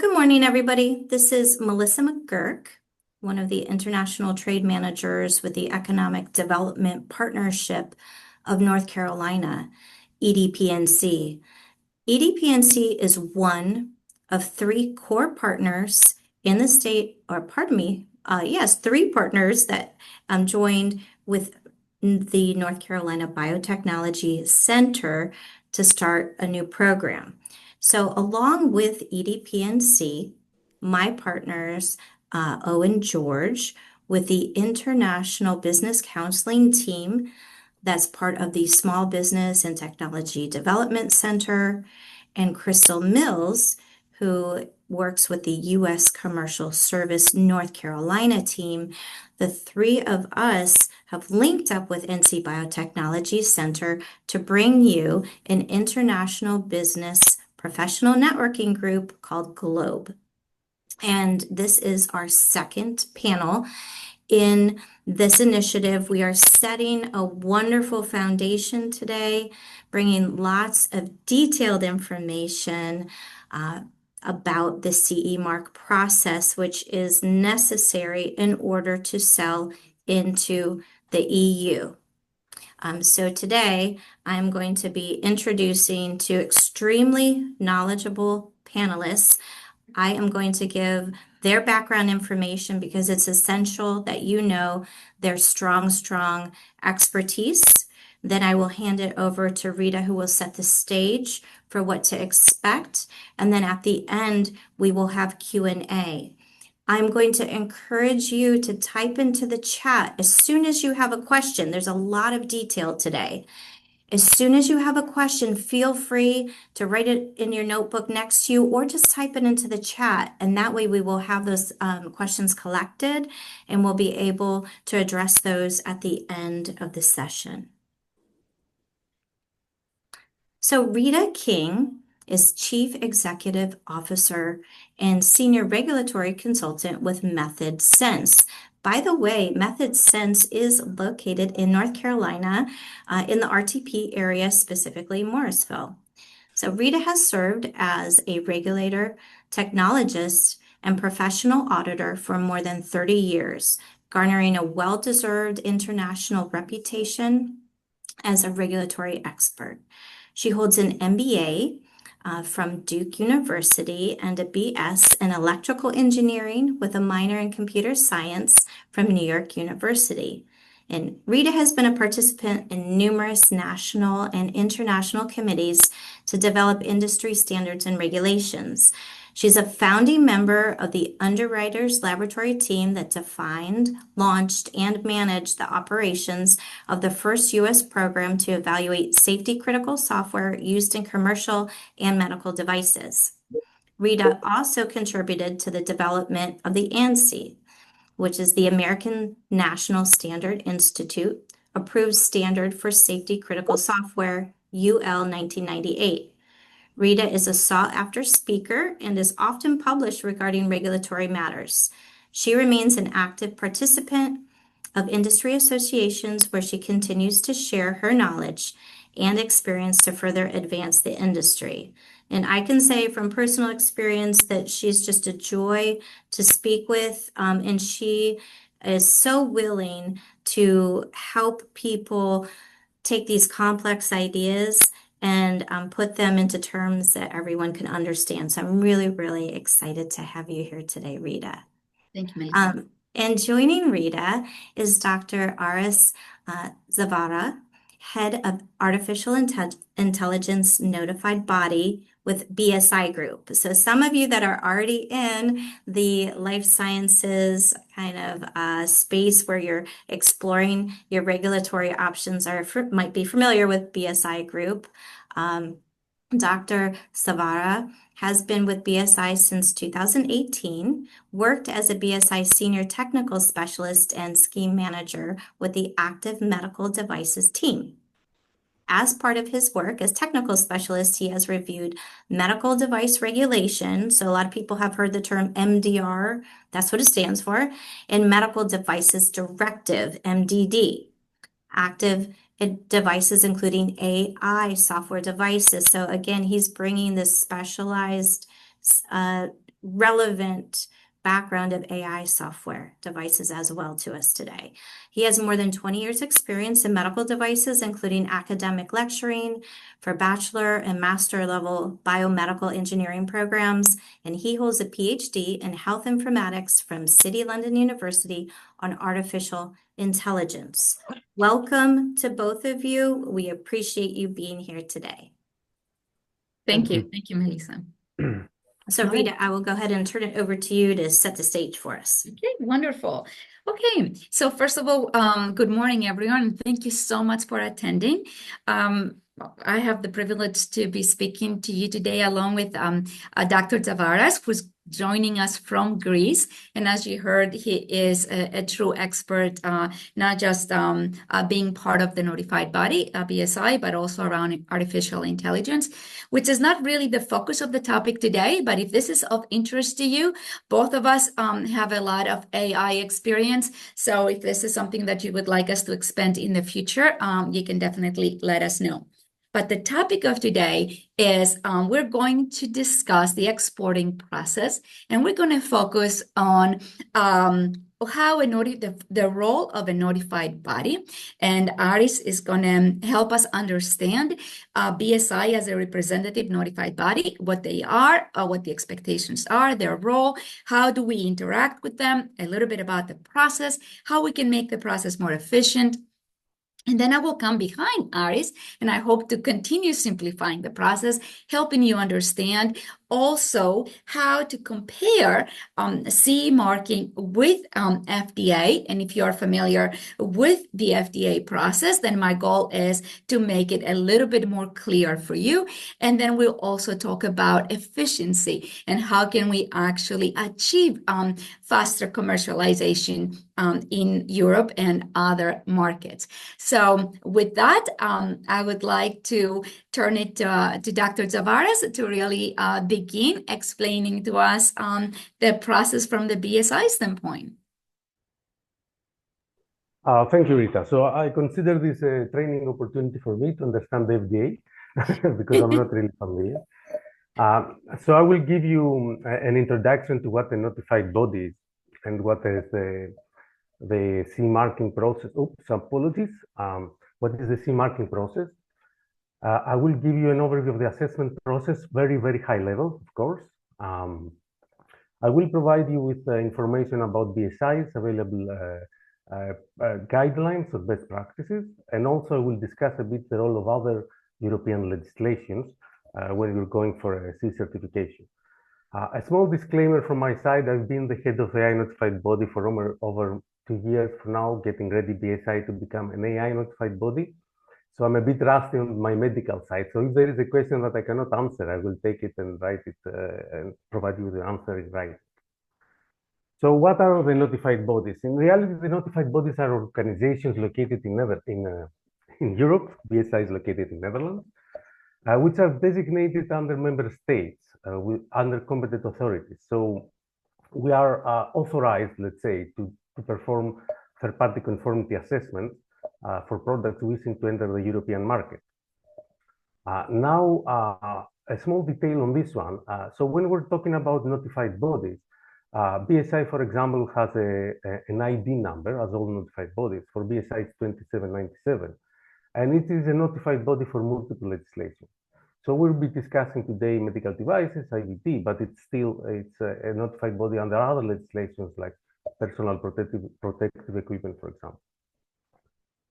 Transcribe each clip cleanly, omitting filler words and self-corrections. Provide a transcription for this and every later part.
Good morning, everybody. This is Melissa McGurk, one of the international trade managers with the Economic Development Partnership of North Carolina, EDPNC. EDPNC is one of three core partners in the state, or pardon me, three partners that joined with the North Carolina Biotechnology Center to start a new program. So along with EDPNC, my partners, Owen George, with the International Business Counseling Team, that's part of the Small Business and Technology Development Center, and Crystal Mills, who works with the U.S. Commercial Service North Carolina team. The three of us have linked up with NC Biotechnology Center to bring you an international business professional networking group called GLOBE. And this is our second panel. In this initiative, we are setting a wonderful foundation today, bringing lots of detailed information about the CE mark process, which is necessary in order to sell into the EU. So today, I'm going to be introducing two extremely knowledgeable panelists. I am going to give their background information because it's essential that you know their strong expertise. Then I will hand it over to Rita, who will set the stage for what to expect. And then at the end, we will have Q&A. I'm going to encourage you to type into the chat as soon as you have a question. There's a lot of detail today. As soon as you have a question, feel free to write it in your notebook next to you or just type it into the chat. And that way we will have those questions collected and we'll be able to address those at the end of the session. So Rita King is Chief Executive Officer and Senior Regulatory Consultant with MethodSense. By the way, MethodSense is located in North Carolina, in the RTP area, specifically Morrisville. So Rita has served as a regulator, technologist, and professional auditor for more than 30 years, garnering a well-deserved international reputation as a regulatory expert. She holds an MBA from Duke University and a BS in electrical engineering with a minor in computer science from New York University. And Rita has been a participant in numerous national and international committees to develop industry standards and regulations. She's a founding member of the Underwriters Laboratory team that defined, launched, and managed the operations of the first U.S. program to evaluate safety-critical software used in commercial and medical devices. Rita also contributed to the development of the ANSI, which is the American National Standard Institute, approved standard for safety-critical software, UL 1998. Rita is a sought-after speaker and is often published regarding regulatory matters. She remains an active participant of industry associations where she continues to share her knowledge and experience to further advance the industry. And I can say from personal experience that she's just a joy to speak with, and she is so willing to help people take these complex ideas and put them into terms that everyone can understand. So I'm really excited to have you here today, Rita. Thank you, Melissa. And joining Rita is Dr. Aris Zavara, Head of Artificial Intelligence Notified Body with BSI Group. So some of you that are already in the life sciences kind of space where you're exploring your regulatory options might be familiar with BSI Group. Dr. Savara has been with BSI since 2018, worked as a BSI Senior Technical Specialist and Scheme Manager with the Active Medical Devices team. As part of his work as technical specialist, he has reviewed medical device regulation. So a lot of people have heard the term MDR, that's what it stands for, and Medical Devices Directive, MDD. Active devices, including AI software devices. So again, he's bringing this specialized relevant background of AI software devices as well to us today. He has more than 20 years experience in medical devices, including academic lecturing for bachelor and master level biomedical engineering programs, and he holds a PhD in health informatics from City London University on artificial intelligence. Welcome to both of you. We appreciate you being here today. Thank you. Thank you, Melissa. So Rita, I will go ahead and turn it over to you to set the stage for us. Okay, wonderful. Okay, so first of all, good morning, everyone. Thank you so much for attending. I have the privilege to be speaking to you today along with Dr. Zavaras, who's joining us from Greece. And as you heard, he is a true expert, not just being part of the notified body, BSI, but also around artificial intelligence, which is not really the focus of the topic today. But if this is of interest to you, both of us have a lot of AI experience. So if this is something that you would like us to expand in the future, you can definitely let us know. But the topic of today is we're going to discuss the exporting process, and we're going to focus on how the role of a notified body. And Aris is going to help us understand BSI as a representative notified body, what they are, what the expectations are, their role, how do we interact with them, a little bit about the process, how we can make the process more efficient. And then I will come behind Aris, and I hope to continue simplifying the process, helping you understand also how to compare CE marking with FDA. And if you're familiar with the FDA process, then my goal is to make it a little bit more clear for you. And then we'll also talk about efficiency and how can we actually achieve faster commercialization in Europe and other markets. So with that, I would like to turn it to Dr. Zavaras to really begin explaining to us the process from the BSI standpoint. Thank you, Rita. So I consider this a training opportunity for me to understand the FDA because I'm not really familiar. So I will give you an introduction to what the notified body is and what is the CE marking process. Oops, apologies. What is the CE marking process? I will give you an overview of the assessment process, very, very high level, of course. I will provide you with information about BSI's available guidelines or best practices, and also I will discuss a bit the role of other European legislations when you're going for a C certification. A small disclaimer from my side, I've been the head of the AI notified body for over 2 years now, getting ready BSI to become an AI notified body. So I'm a bit rusty on my medical side. So if there is a question that I cannot answer, I will take it and write it and provide you with the answer in writing. So what are the notified bodies? In reality, the notified bodies are organizations located in Europe. BSI is located in Netherlands, which are designated under member states under competent authorities. So we are authorized, let's say, to perform third-party conformity assessments for products wishing to enter the European market. Now, a small detail on this one. So when we're talking about notified bodies, BSI, for example, has an ID number, as all notified bodies. For BSI, it's 2797. And it is a notified body for multiple legislation. So we'll be discussing today medical devices, IVD, but it's a notified body under other legislations like personal protective equipment, for example.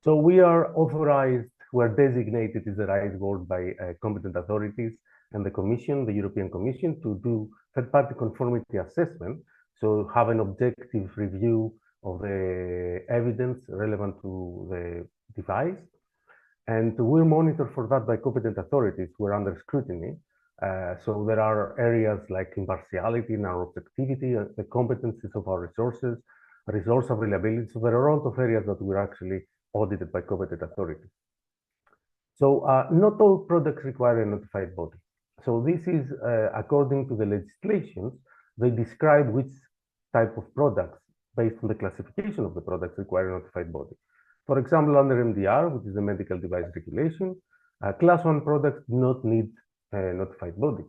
So we are authorized, we are designated is the right word by competent authorities and the Commission, the European Commission, to do third-party conformity assessment. So have an objective review of the evidence relevant to the device. And we're monitored for that by competent authorities. We're under scrutiny. So there are areas like impartiality and our objectivity, the competencies of our resources, resource availability. So there are a lot of areas that we're actually audited by competent authorities. So not all products require a notified body. So this is according to the legislations, they describe which type of products based on the classification of the products require a notified body. For example, under MDR, which is the medical device regulation, class 1 products do not need a notified body.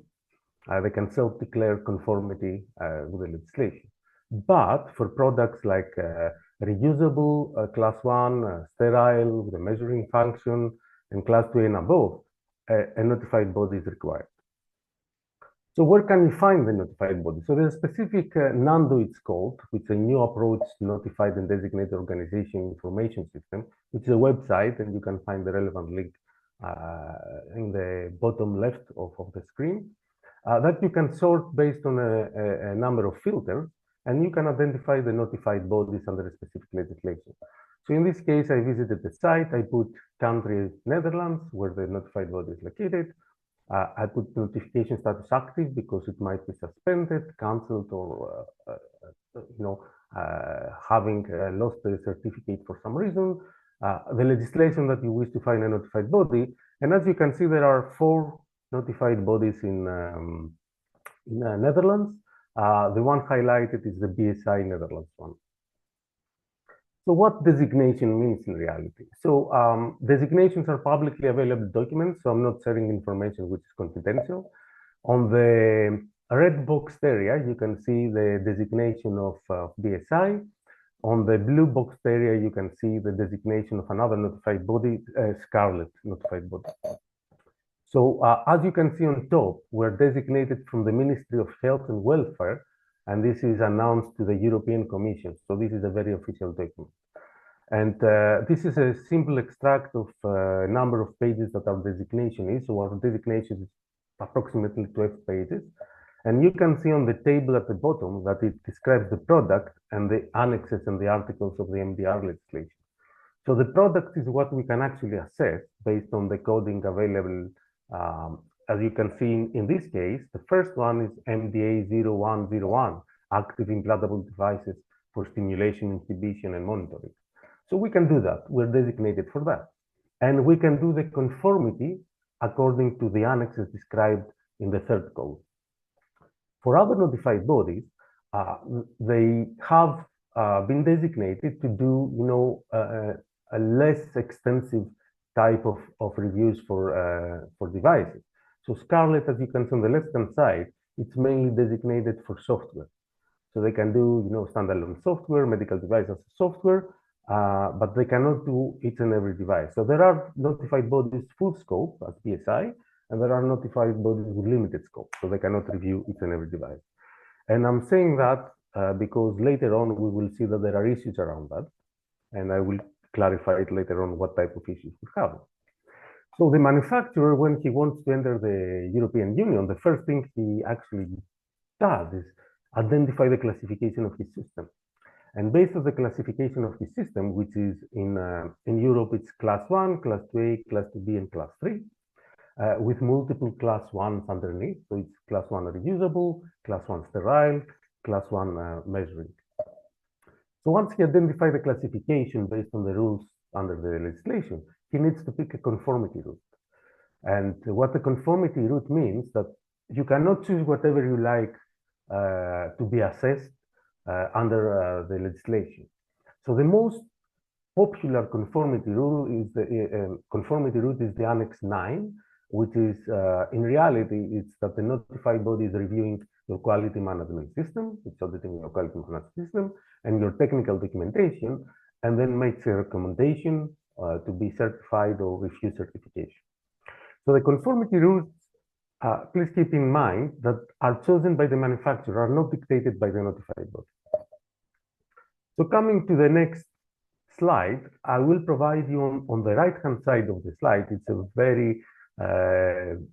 They can self-declare conformity with the legislation. But for products like reusable, class 1, sterile, with a measuring function, and class 2 and above, a notified body is required. So where can you find the notified body? So there's a specific NANDO, it's called, which is a new approach to notified and designated organization information system, which is a website, and you can find the relevant link in the bottom left of the screen, that you can sort based on a number of filters, and you can identify the notified bodies under a specific legislation. So in this case, I visited the site, I put country Netherlands, where the notified body is located. I put notification status active because it might be suspended, cancelled, or having lost the certificate for some reason. The legislation that you wish to find a notified body, and as you can see, there are 4 notified bodies in Netherlands. The one highlighted is the BSI Netherlands one. So what designation means in reality? So designations are publicly available documents, so I'm not sharing information which is confidential. On the red boxed area, you can see the designation of BSI. On the blue boxed area, you can see the designation of another notified body, Scarlet notified body. So as you can see on top, we're designated from the Ministry of Health and Welfare, and this is announced to the European Commission. So this is a very official document. And this is a simple extract of a number of pages that our designation is. So our designation is approximately 12 pages. And you can see on the table at the bottom that it describes the product and the annexes and the articles of the MDR legislation. So the product is what we can actually assess based on the coding available. As you can see in this case, the first one is MDA 0101, active implantable devices for stimulation, inhibition, and monitoring. So we can do that. We're designated for that. And we can do the conformity according to the annexes described in the third code. For other notified bodies, they have been designated to do, a less extensive type of reviews for devices. So Scarlet, as you can see on the left-hand side, it's mainly designated for software. So they can do, standalone software, medical devices software, but they cannot do each and every device. So there are notified bodies full scope as PSI, and there are notified bodies with limited scope, so they cannot review each and every device. And I'm saying that because later on we will see that there are issues around that, and I will clarify it later on what type of issues we have. So the manufacturer, when he wants to enter the European Union, the first thing he actually does is identify the classification of his system. And based on the classification of his system, which is in Europe, it's class 1, class 2A, class 2B, and class 3, with multiple class 1s underneath. So it's class 1 reusable, class 1 sterile, class 1 measuring. So once he identifies the classification based on the rules under the legislation, he needs to pick a conformity route. And what the conformity route means that you cannot choose whatever you like to be assessed under the legislation. So the most popular conformity rule is the Annex 9, which is in reality it's that the notified body is reviewing your quality management system, it's auditing your quality management system and your technical documentation, and then makes a recommendation to be certified or refuse certification. So the conformity rules, please keep in mind that are chosen by the manufacturer, are not dictated by the notified body. So coming to the next slide, I will provide you on the right-hand side of the slide. It's a very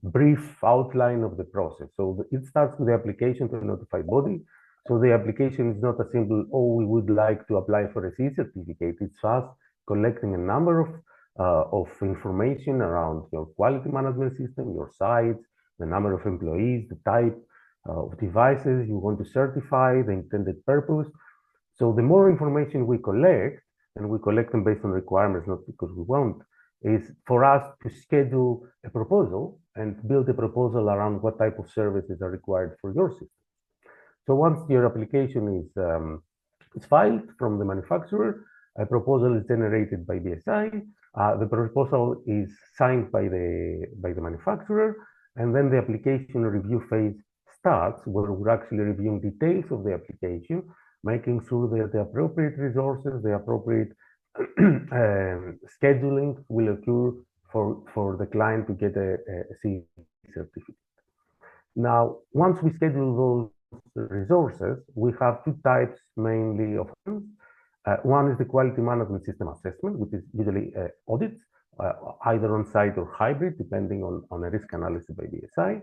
brief outline of the process. So it starts with the application to a notified body. So the application is not a simple, oh, we would like to apply for a CE certificate. It's us collecting a number of information around your quality management system, your sites, the number of employees, the type of devices you want to certify, the intended purpose. So the more information we collect, and we collect them based on requirements, not because we want, is for us to schedule a proposal and build a proposal around what type of services are required for your system. So once your application is filed from the manufacturer, a proposal is generated by BSI. The proposal is signed by the manufacturer, and then the application review phase starts, where we're actually reviewing details of the application, making sure that the appropriate resources, the appropriate scheduling will occur for the client to get a CE certificate. Now, once we schedule those resources, we have two types mainly of them. One is the quality management system assessment, which is usually audits, either on-site or hybrid, depending on a risk analysis by BSI.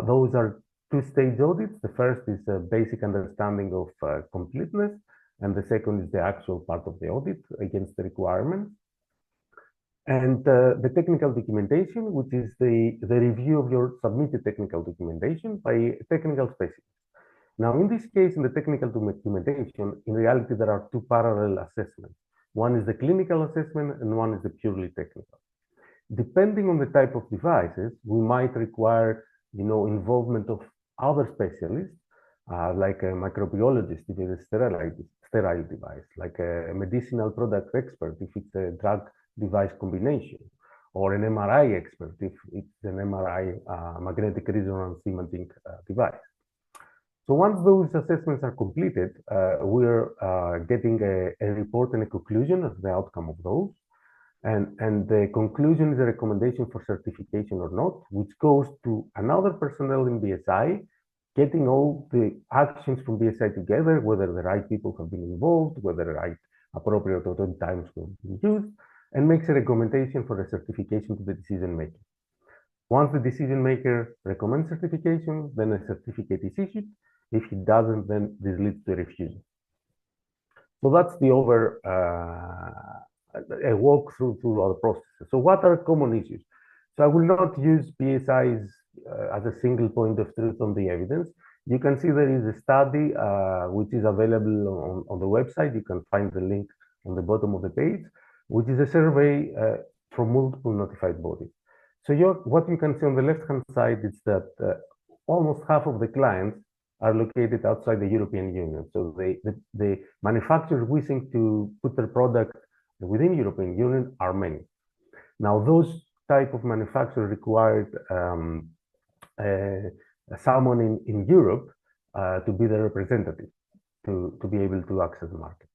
Those are two-stage audits. The first is a basic understanding of completeness, and the second is the actual part of the audit against the requirements. And the technical documentation, which is the review of your submitted technical documentation by a technical specialist. Now, in this case, in the technical documentation, in reality, there are two parallel assessments. One is the clinical assessment, and one is the purely technical. Depending on the type of devices, we might require, involvement of other specialists, like a microbiologist if it's a sterile device, like a medicinal product expert if it's a drug-device combination, or an MRI expert if it's an MRI magnetic resonance imaging device. So once those assessments are completed, we're getting a report and a conclusion of the outcome of those. And the conclusion is a recommendation for certification or not, which goes to another personnel in BSI, getting all the actions from BSI together, whether the right people have been involved, whether the right appropriate audit times have been used, and makes a recommendation for a certification to the decision maker. Once the decision maker recommends certification, then a certificate is issued. If he doesn't, then this leads to a refusal. So that's the a walk through all the processes. So what are common issues? So I will not use BSI's as a single point of truth on the evidence. You can see there is a study which is available on the website. You can find the link on the bottom of the page, which is a survey from multiple notified bodies. So what you can see on the left-hand side is that almost half of the clients are located outside the European Union. So the manufacturers wishing to put their product within European Union are many. Now, those type of manufacturers required someone in Europe to be the representative to be able to access the market.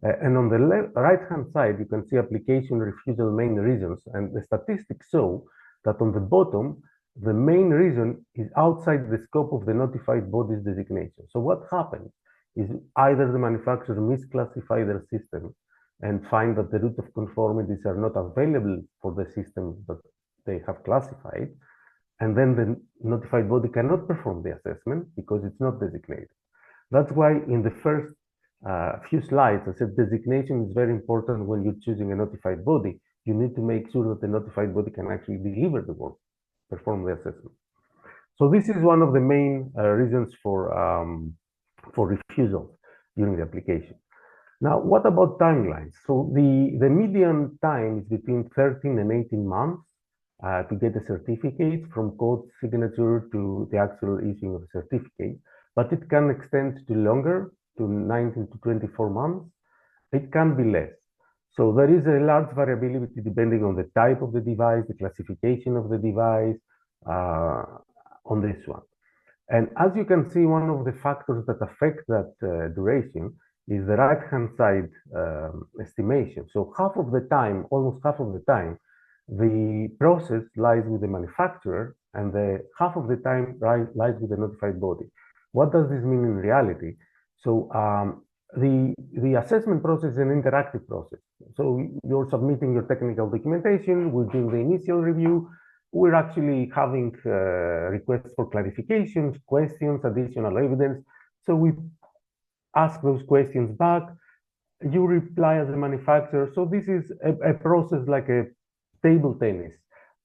And on the right-hand side, you can see application refusal main reasons, and the statistics show that on the bottom, the main reason is outside the scope of the notified body's designation. So what happens is either the manufacturer misclassify their system and find that the root of conformities are not available for the system that they have classified, and then the notified body cannot perform the assessment because it's not designated. That's why in the first few slides, I said designation is very important when you're choosing a notified body. You need to make sure that the notified body can actually deliver the work, perform the assessment. So this is one of the main reasons for refusal during the application. Now, what about timelines? So the median time is between 13 and 18 months to get a certificate from code signature to the actual issuing of a certificate, but it can extend to longer, to 19 to 24 months. It can be less. So there is a large variability depending on the type of the device, the classification of the device on this one. And as you can see, one of the factors that affect that duration is the right-hand side estimation. So half of the time, almost half of the time, the process lies with the manufacturer, and the half of the time lies with the notified body. What does this mean in reality? So the assessment process is an interactive process. So you're submitting your technical documentation, we're doing the initial review, we're actually having requests for clarifications, questions, additional evidence. So we ask those questions back, you reply as a manufacturer. So this is a process like a table tennis.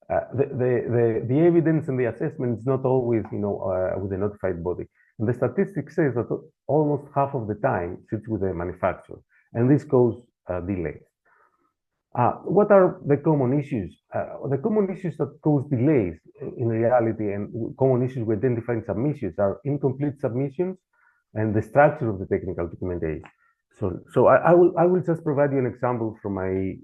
The evidence and the assessment is not always, with the notified body. And the statistics says that almost half of the time sits with the manufacturer, and this causes delays. What are the common issues? The common issues that cause delays in reality, and common issues we identify in submissions, are incomplete submissions and the structure of the technical documentation. So I will just provide you an example from my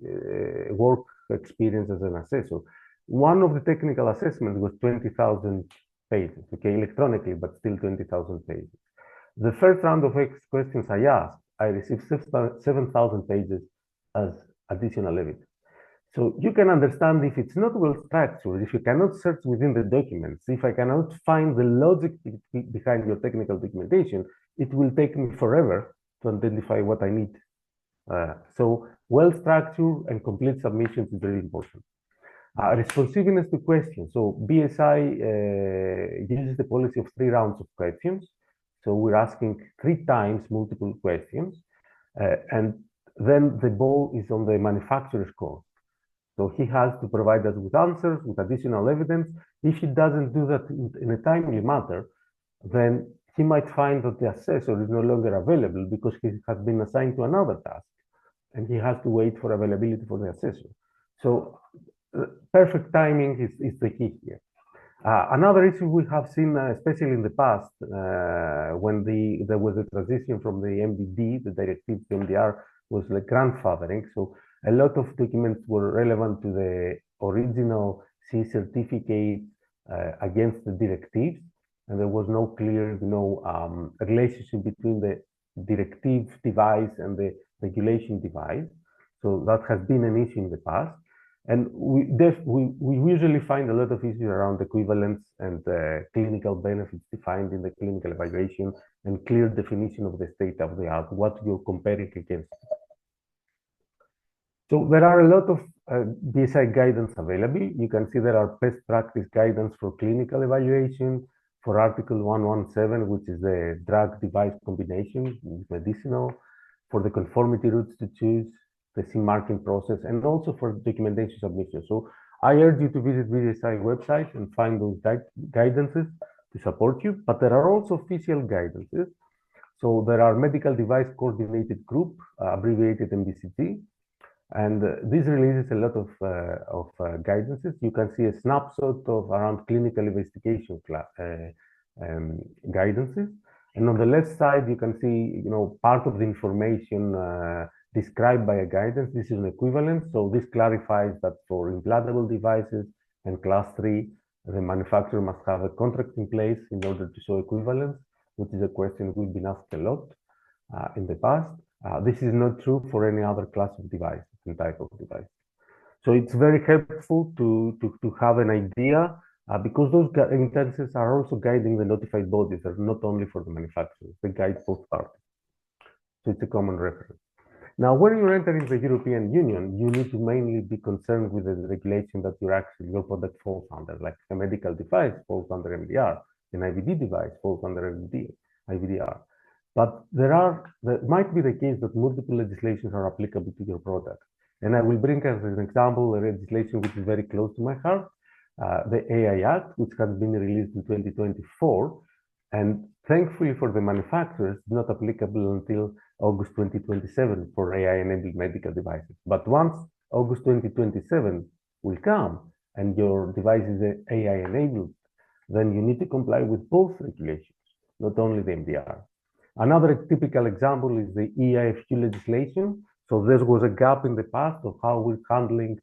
work experience as an assessor. One of the technical assessments was 20,000 pages, okay, electronically, but still 20,000 pages. The first round of questions I asked, I received 7,000 pages as additional evidence. So you can understand if it's not well structured, if you cannot search within the documents, if I cannot find the logic behind your technical documentation, it will take me forever to identify what I need. So well-structured and complete submissions is very important. Responsiveness to questions. So BSI uses the policy of 3 rounds of questions. So we're asking 3 times multiple questions, and then the ball is on the manufacturer's court. So he has to provide us with answers, with additional evidence. If he doesn't do that in a timely manner, then he might find that the assessor is no longer available because he has been assigned to another task, and he has to wait for availability for the assessor. So perfect timing is the key here. Another issue we have seen, especially in the past, when there was a transition from the MDD, the directive to MDR, was like grandfathering. So a lot of documents were relevant to the original C certificate against the directives, and there was no clear, relationship between the directive device and the regulation device. So that has been an issue in the past. And we usually find a lot of issues around equivalence and clinical benefits defined in the clinical evaluation and clear definition of the state of the art, what you're comparing against. So there are a lot of BSI guidance available. You can see there are best practice guidance for clinical evaluation, for Article 117, which is the drug device combination with medicinal, for the conformity routes to choose, the CE marking process, and also for documentation submission. So I urge you to visit BSI website and find those guidances to support you, but there are also official guidances. So there are Medical Device Coordinated Group, abbreviated MDCG, and this releases a lot of guidances. You can see a snapshot of around clinical investigation guidances. And on the left side, you can see, part of the information described by a guidance. This is an equivalence. So this clarifies that for implantable devices and class 3, the manufacturer must have a contract in place in order to show equivalence, which is a question we've been asked a lot in the past. This is not true for any other class of device and type of device. So it's very helpful to have an idea because those guidances are also guiding the notified bodies. They're not only for the manufacturers, they guide both parties. So it's a common reference. Now, when you're entering the European Union, you need to mainly be concerned with the regulation that your product falls under, like a medical device falls under MDR, an IVD device falls under IVDR. But there might be the case that multiple legislations are applicable to your product. And I will bring as an example a legislation which is very close to my heart, the AI Act, which has been released in 2024. And thankfully for the manufacturers, it's not applicable until August 2027 for AI-enabled medical devices. But once August 2027 will come and your device is AI-enabled, then you need to comply with both regulations, not only the MDR. Another typical example is the eIFQ legislation. So there was a gap in the past of how we're handling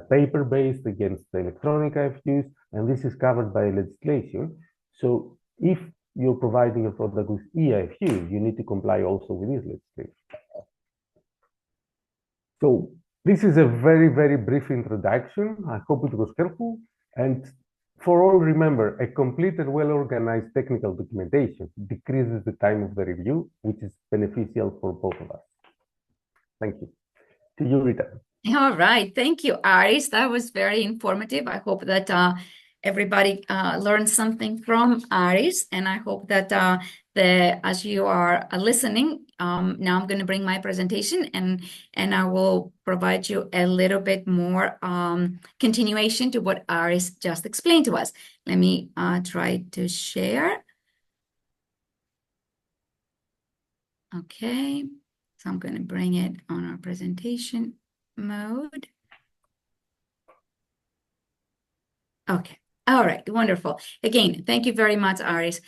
paper-based against the electronic IFQs, and this is covered by legislation. So if you're providing a product with eIFQ, you need to comply also with this legislation. So this is a very, very brief introduction. I hope it was helpful. And for all, remember, a complete and well-organized technical documentation decreases the time of the review, which is beneficial for both of us. Thank you. To you, Rita. All right. Thank you, Aris. That was very informative. I hope that everybody learned something from Aris, and I hope that as you are listening, now I'm going to bring my presentation and I will provide you a little bit more continuation to what Aris just explained to us. Let me try to share. Okay, so I'm going to bring it on our presentation mode. Okay. All right. Wonderful. Again, thank you very much, Aris.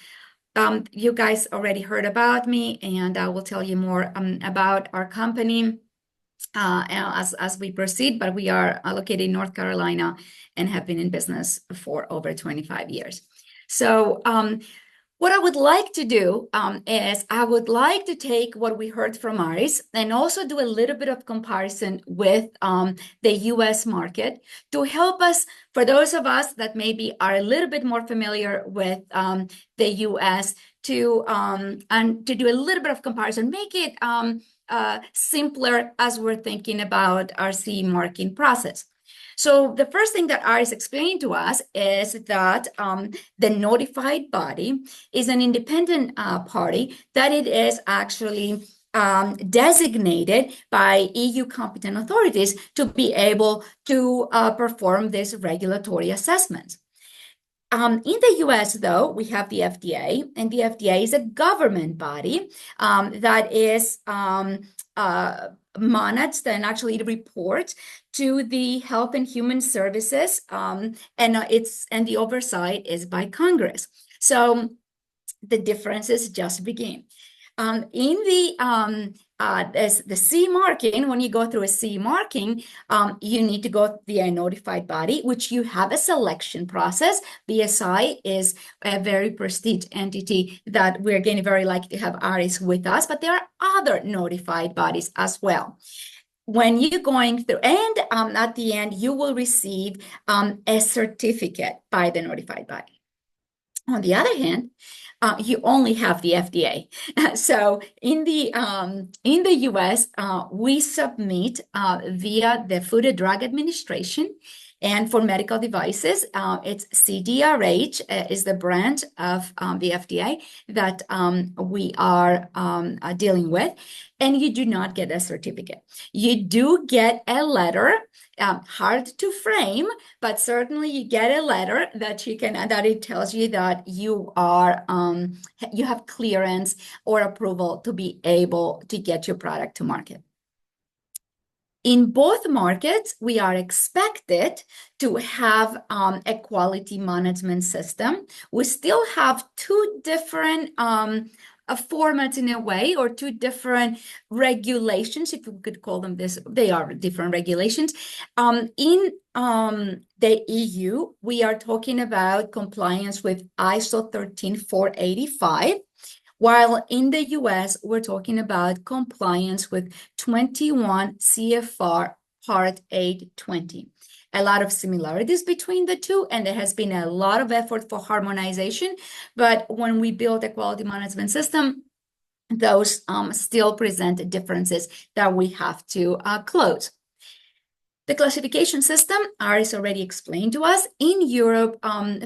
You guys already heard about me, and I will tell you more about our company as we proceed, but we are located in North Carolina and have been in business for over 25 years. So what I would like to do is I would like to take what we heard from Aris and also do a little bit of comparison with the US market to help us, for those of us that maybe are a little bit more familiar with the US, and to do a little bit of comparison, make it simpler as we're thinking about our CE marking process. So the first thing that Aris explained to us is that the notified body is an independent party, that it is actually designated by EU competent authorities to be able to perform this regulatory assessment. In the US, though, we have the FDA, and the FDA is a government body that is managed and actually reports to the Health and Human Services, and the oversight is by Congress. So the differences just begin. In the CE marking, when you go through a CE marking, you need to go via a notified body, which you have a selection process. BSI is a very prestigious entity that we're going to very likely to have Aris with us, but there are other notified bodies as well. When you're going through, and at the end, you will receive a certificate by the notified body. On the other hand, you only have the FDA. So in the US, we submit via the Food and Drug Administration. And for medical devices, it's CDRH is the branch of the FDA that we are dealing with. And you do not get a certificate. You do get a letter, hard to frame, but certainly you get a letter that it tells you that you have clearance or approval to be able to get your product to market. In both markets, we are expected to have a quality management system. We still have two different formats in a way, or two different regulations, if we could call them this. They are different regulations. In the EU, we are talking about compliance with ISO 13485. While in the US, we're talking about compliance with 21 CFR Part 820. A lot of similarities between the two, and there has been a lot of effort for harmonization. But when we build a quality management system, those still present differences that we have to close. The classification system, Aris already explained to us. In Europe,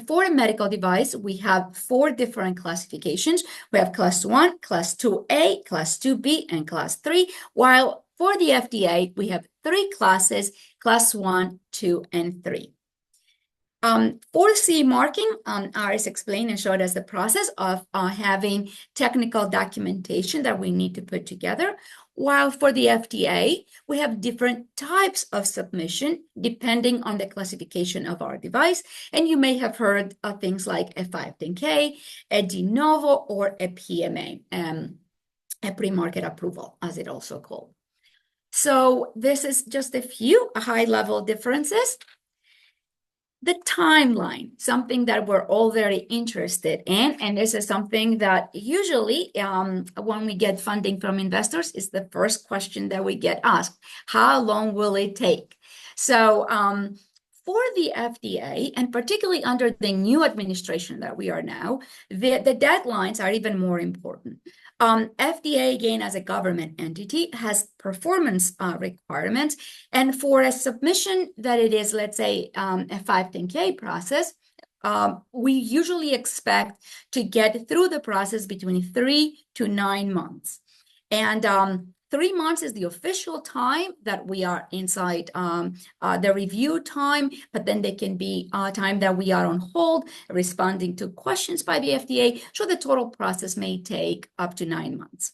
for a medical device, we have 4 different classifications. We have Class 1, Class 2A, Class 2B, and Class 3, while for the FDA, we have 3 classes, Class 1, 2, and 3. For CE marking, Aris explained and showed us the process of having technical documentation that we need to put together. While for the FDA, we have different types of submission depending on the classification of our device. And you may have heard of things like a 510K, a de novo, or a PMA, a pre-market approval, as it also called. So this is just a few high-level differences. The timeline, something that we're all very interested in, and this is something that usually when we get funding from investors is the first question that we get asked. How long will it take? So for the FDA, and particularly under the new administration that we are now, the deadlines are even more important. FDA, again, as a government entity, has performance requirements. And for a submission that it is, let's say, a 510K process, we usually expect to get through the process between 3 to 9 months. And 3 months is the official time that we are inside the review time, but then there can be time that we are on hold responding to questions by the FDA. So the total process may take up to 9 months.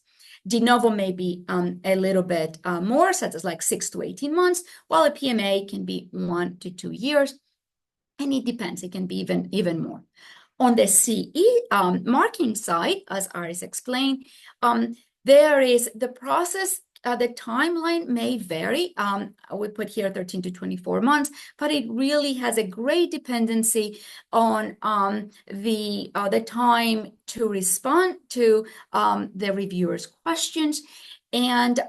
De novo may be a little bit more, such as like 6 to 18 months, while a PMA can be 1 to 2 years. And it depends, it can be even more. On the CE marking side, as Aris explained, the process the timeline may vary. We put here 13 to 24 months, but it really has a great dependency on the time to respond to the reviewer's questions. And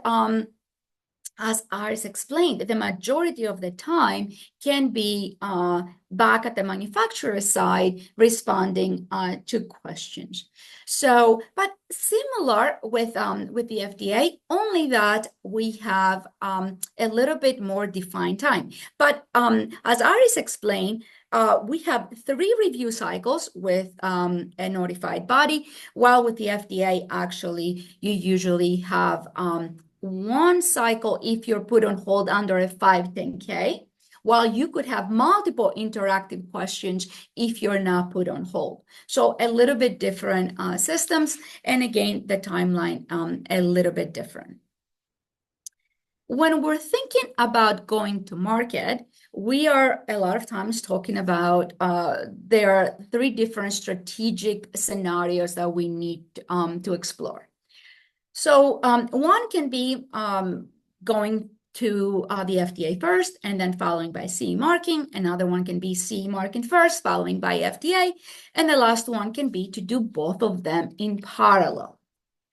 as Aris explained, the majority of the time can be back at the manufacturer side responding to questions. So, but similar with the FDA, only that we have a little bit more defined time. But as Aris explained, we have 3 review cycles with a notified body, while with the FDA, actually, you usually have 1 cycle if you're put on hold under a 510K, while you could have multiple interactive questions if you're not put on hold. So a little bit different systems, and again, the timeline a little bit different. When we're thinking about going to market, we are a lot of times talking about there are 3 different strategic scenarios that we need to explore. So one can be going to the FDA first and then following by CE marking. Another one can be CE marking first, following by FDA. And the last one can be to do both of them in parallel.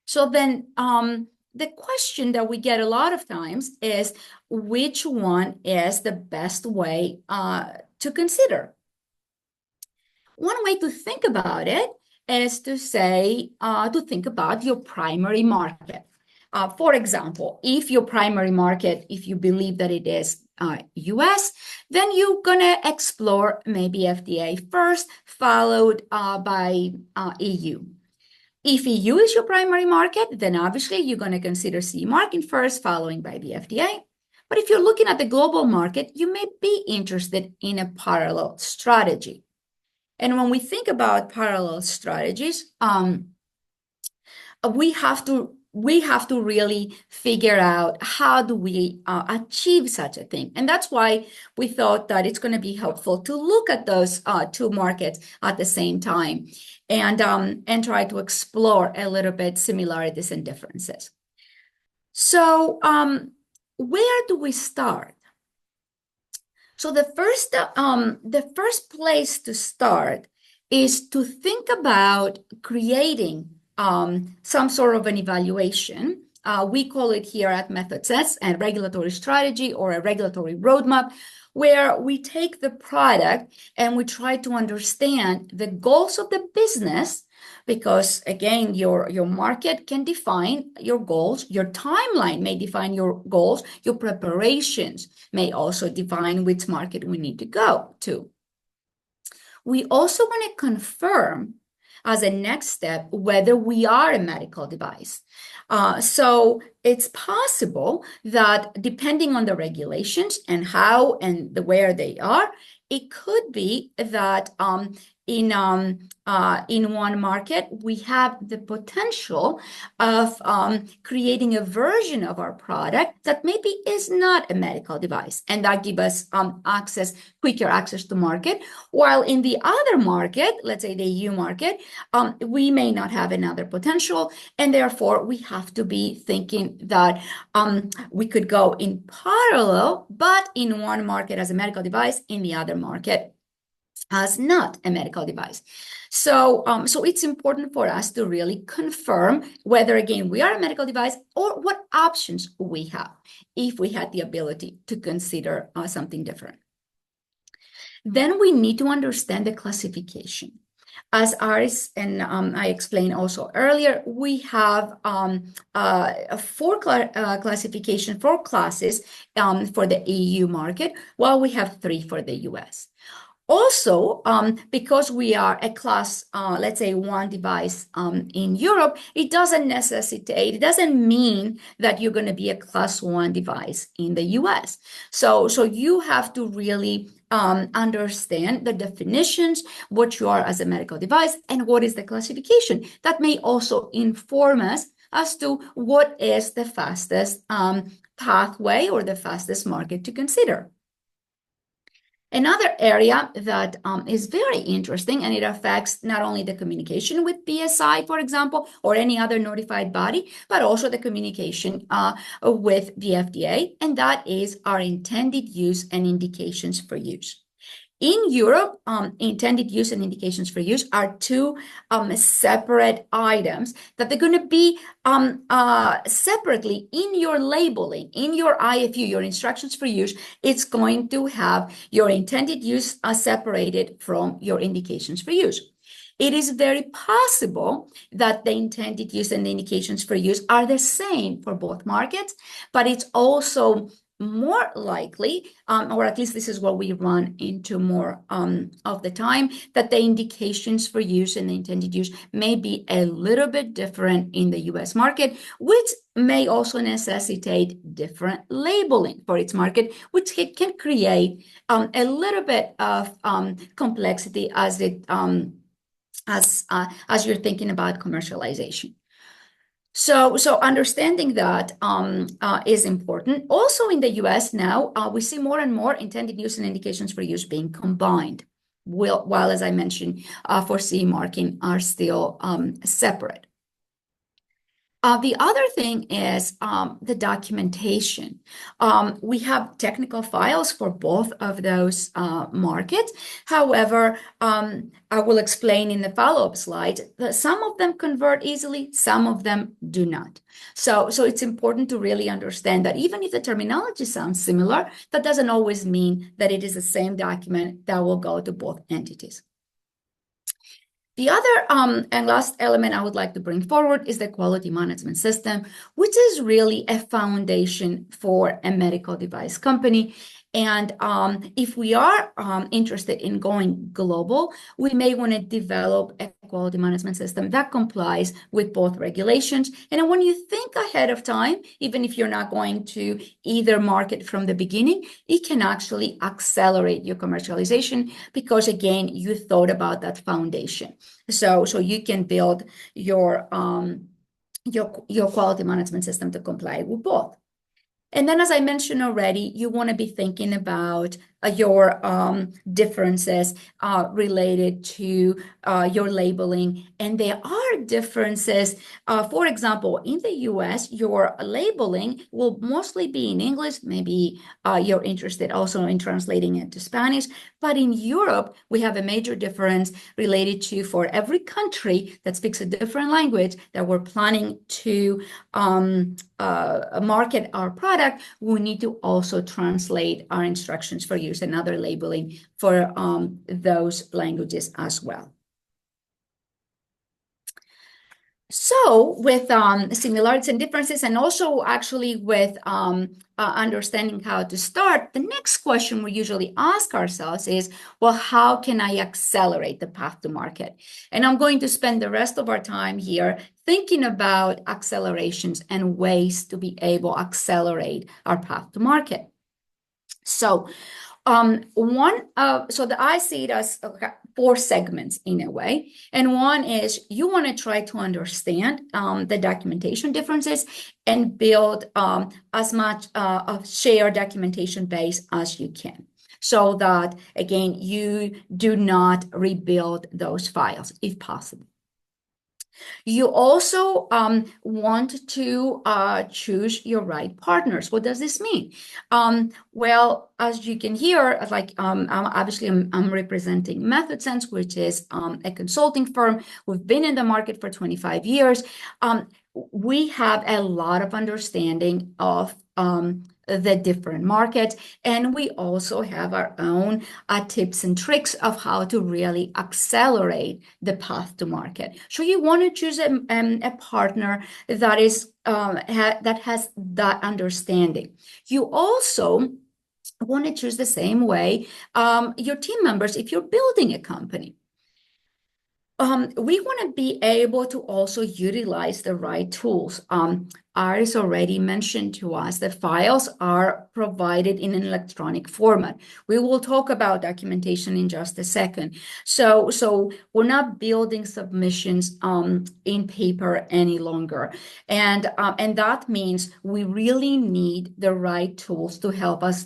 So then the question that we get a lot of times is, which one is the best way to consider? One way to think about it is to say, to think about your primary market. For example, if your primary market, if you believe that it is US, then you're gonna explore maybe FDA first, followed by EU. If EU is your primary market, then obviously you're gonna consider CE marking first, following by the FDA. But if you're looking at the global market, you may be interested in a parallel strategy. And when we think about parallel strategies, we have to really figure out how do we achieve such a thing. And that's why we thought that it's going to be helpful to look at those 2 markets at the same time and try to explore a little bit similarities and differences. So where do we start? So the first place to start is to think about creating some sort of an evaluation. We call it here at MethodSets a regulatory strategy or a regulatory roadmap, where we take the product and we try to understand the goals of the business, because again, your market can define your goals, your timeline may define your goals, your preparations may also define which market we need to go to. We also want to confirm as a next step whether we are a medical device. So it's possible that depending on the regulations and how and where they are, it could be that in one market, we have the potential of creating a version of our product that maybe is not a medical device, and that gives us quicker access to market. While in the other market, let's say the EU market, we may not have another potential, and therefore we have to be thinking that we could go in parallel, but in one market as a medical device, in the other market as not a medical device. So it's important for us to really confirm whether, again, we are a medical device or what options we have if we had the ability to consider something different. Then we need to understand the classification. As Aris and I explained also earlier, we have 4 classification, 4 classes for the EU market, while we have 3 for the US. Also, because we are a class, let's say 1 device in Europe, it doesn't mean that you're going to be a class 1 device in the US. So you have to really understand the definitions, what you are as a medical device, and what is the classification. That may also inform us as to what is the fastest pathway or the fastest market to consider. Another area that is very interesting, and it affects not only the communication with BSI, for example, or any other notified body, but also the communication with the FDA, and that is our intended use and indications for use. In Europe, intended use and indications for use are two separate items that they're going to be separately in your labeling, in your IFU, your instructions for use. It's going to have your intended use separated from your indications for use. It is very possible that the intended use and the indications for use are the same for both markets, but it's also more likely, or at least this is what we run into more of the time, that the indications for use and the intended use may be a little bit different in the US market, which may also necessitate different labeling for its market, which can create a little bit of complexity as you're thinking about commercialization. So understanding that is important. Also in the US now, we see more and more intended use and indications for use being combined, while as I mentioned, for CE marking are still separate. The other thing is the documentation. We have technical files for both of those markets. However, I will explain in the follow-up slide that some of them convert easily, some of them do not. So it's important to really understand that even if the terminology sounds similar, that doesn't always mean that it is the same document that will go to both entities. The other and last element I would like to bring forward is the quality management system, which is really a foundation for a medical device company. And if we are interested in going global, we may want to develop a quality management system that complies with both regulations. And when you think ahead of time, even if you're not going to either market from the beginning, it can actually accelerate your commercialization because, again, you thought about that foundation. So you can build your quality management system to comply with both. And then, as I mentioned already, you want to be thinking about your differences related to your labeling. And there are differences. For example, in the US, your labeling will mostly be in English. Maybe you're interested also in translating it to Spanish. But in Europe, we have a major difference related to, for every country that speaks a different language that we're planning to market our product, we need to also translate our instructions for use and other labeling for those languages as well. So with similarities and differences, and also actually with understanding how to start, the next question we usually ask ourselves is, well, how can I accelerate the path to market? And I'm going to spend the rest of our time here thinking about accelerations and ways to be able to accelerate our path to market. So I see it as 4 segments in a way. And one is you want to try to understand the documentation differences and build as much of shared documentation base as you can, so that, again, you do not rebuild those files if possible. You also want to choose your right partners. What does this mean? Well, as you can hear, like obviously I'm representing MethodSense, which is a consulting firm. We've been in the market for 25 years. We have a lot of understanding of the different markets, and we also have our own tips and tricks of how to really accelerate the path to market. So you want to choose a partner that is that has that understanding. You also want to choose the same way your team members if you're building a company. We want to be able to also utilize the right tools. Iris already mentioned to us that files are provided in an electronic format. We will talk about documentation in just a second. So we're not building submissions in paper any longer. And that means we really need the right tools to help us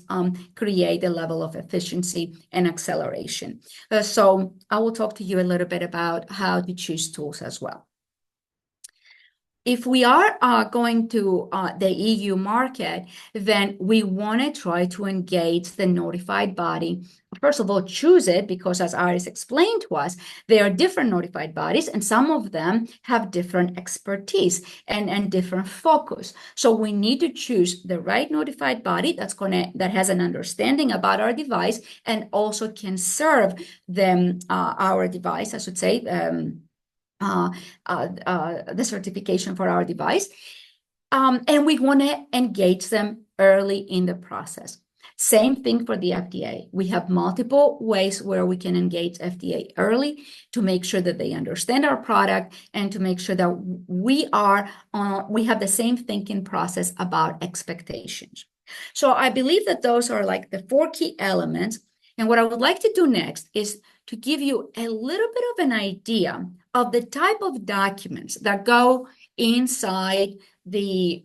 create a level of efficiency and acceleration. So I will talk to you a little bit about how to choose tools as well. If we are going to the EU market, then we want to try to engage the notified body. First of all, choose it because, as Iris explained to us, there are different notified bodies, and some of them have different expertise and different focus. So we need to choose the right notified body that has an understanding about our device and also can serve them our device, I should say. The certification for our device. And we want to engage them early in the process. Same thing for the FDA. We have multiple ways where we can engage FDA early to make sure that they understand our product and to make sure that we have the same thinking process about expectations. So I believe that those are like the 4 key elements. And what I would like to do next is to give you a little bit of an idea of the type of documents that go inside the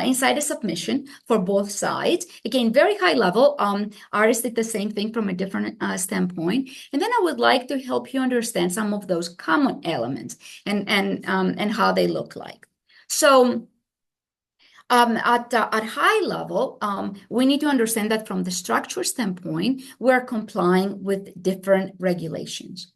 inside a submission for both sides. Again, very high level. Iris did the same thing from a different standpoint. And then I would like to help you understand some of those common elements and how they look like. So at high level, we need to understand that from the structure standpoint, we're complying with different regulations.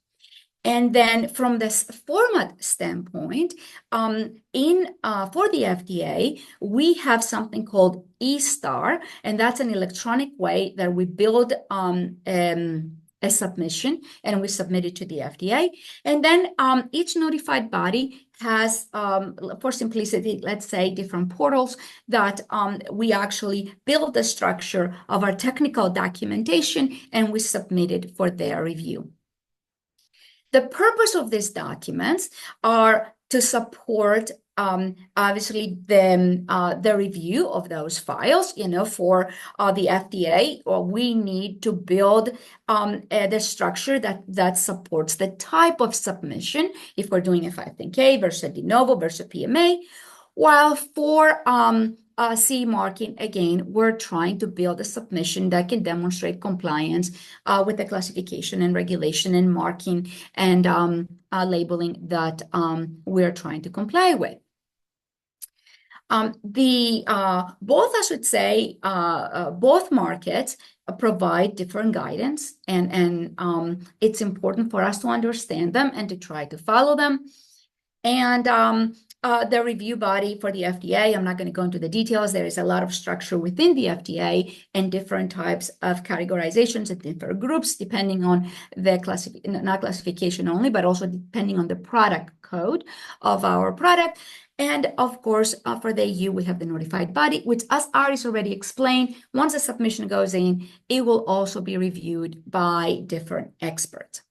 And then from this format standpoint, for the FDA, we have something called eStar, and that's an electronic way that we build a submission and we submit it to the FDA. And then each notified body has, for simplicity, let's say different portals that we actually build the structure of our technical documentation and we submit it for their review. The purpose of these documents are to support obviously the review of those files. For the FDA, or we need to build the structure that supports the type of submission if we're doing a 510K versus de novo versus PMA. While for CE marking, again, we're trying to build a submission that can demonstrate compliance with the classification and regulation and marking and labeling that we're trying to comply with. Both markets provide different guidance, and it's important for us to understand them and to try to follow them. And the review body for the FDA, I'm not going to go into the details. There is a lot of structure within the FDA and different types of categorizations and different groups, depending on the not classification only, but also depending on the product code of our product. And of course, for the EU, we have the notified body, which, as Iris already explained, once a submission goes in, it will also be reviewed by different experts.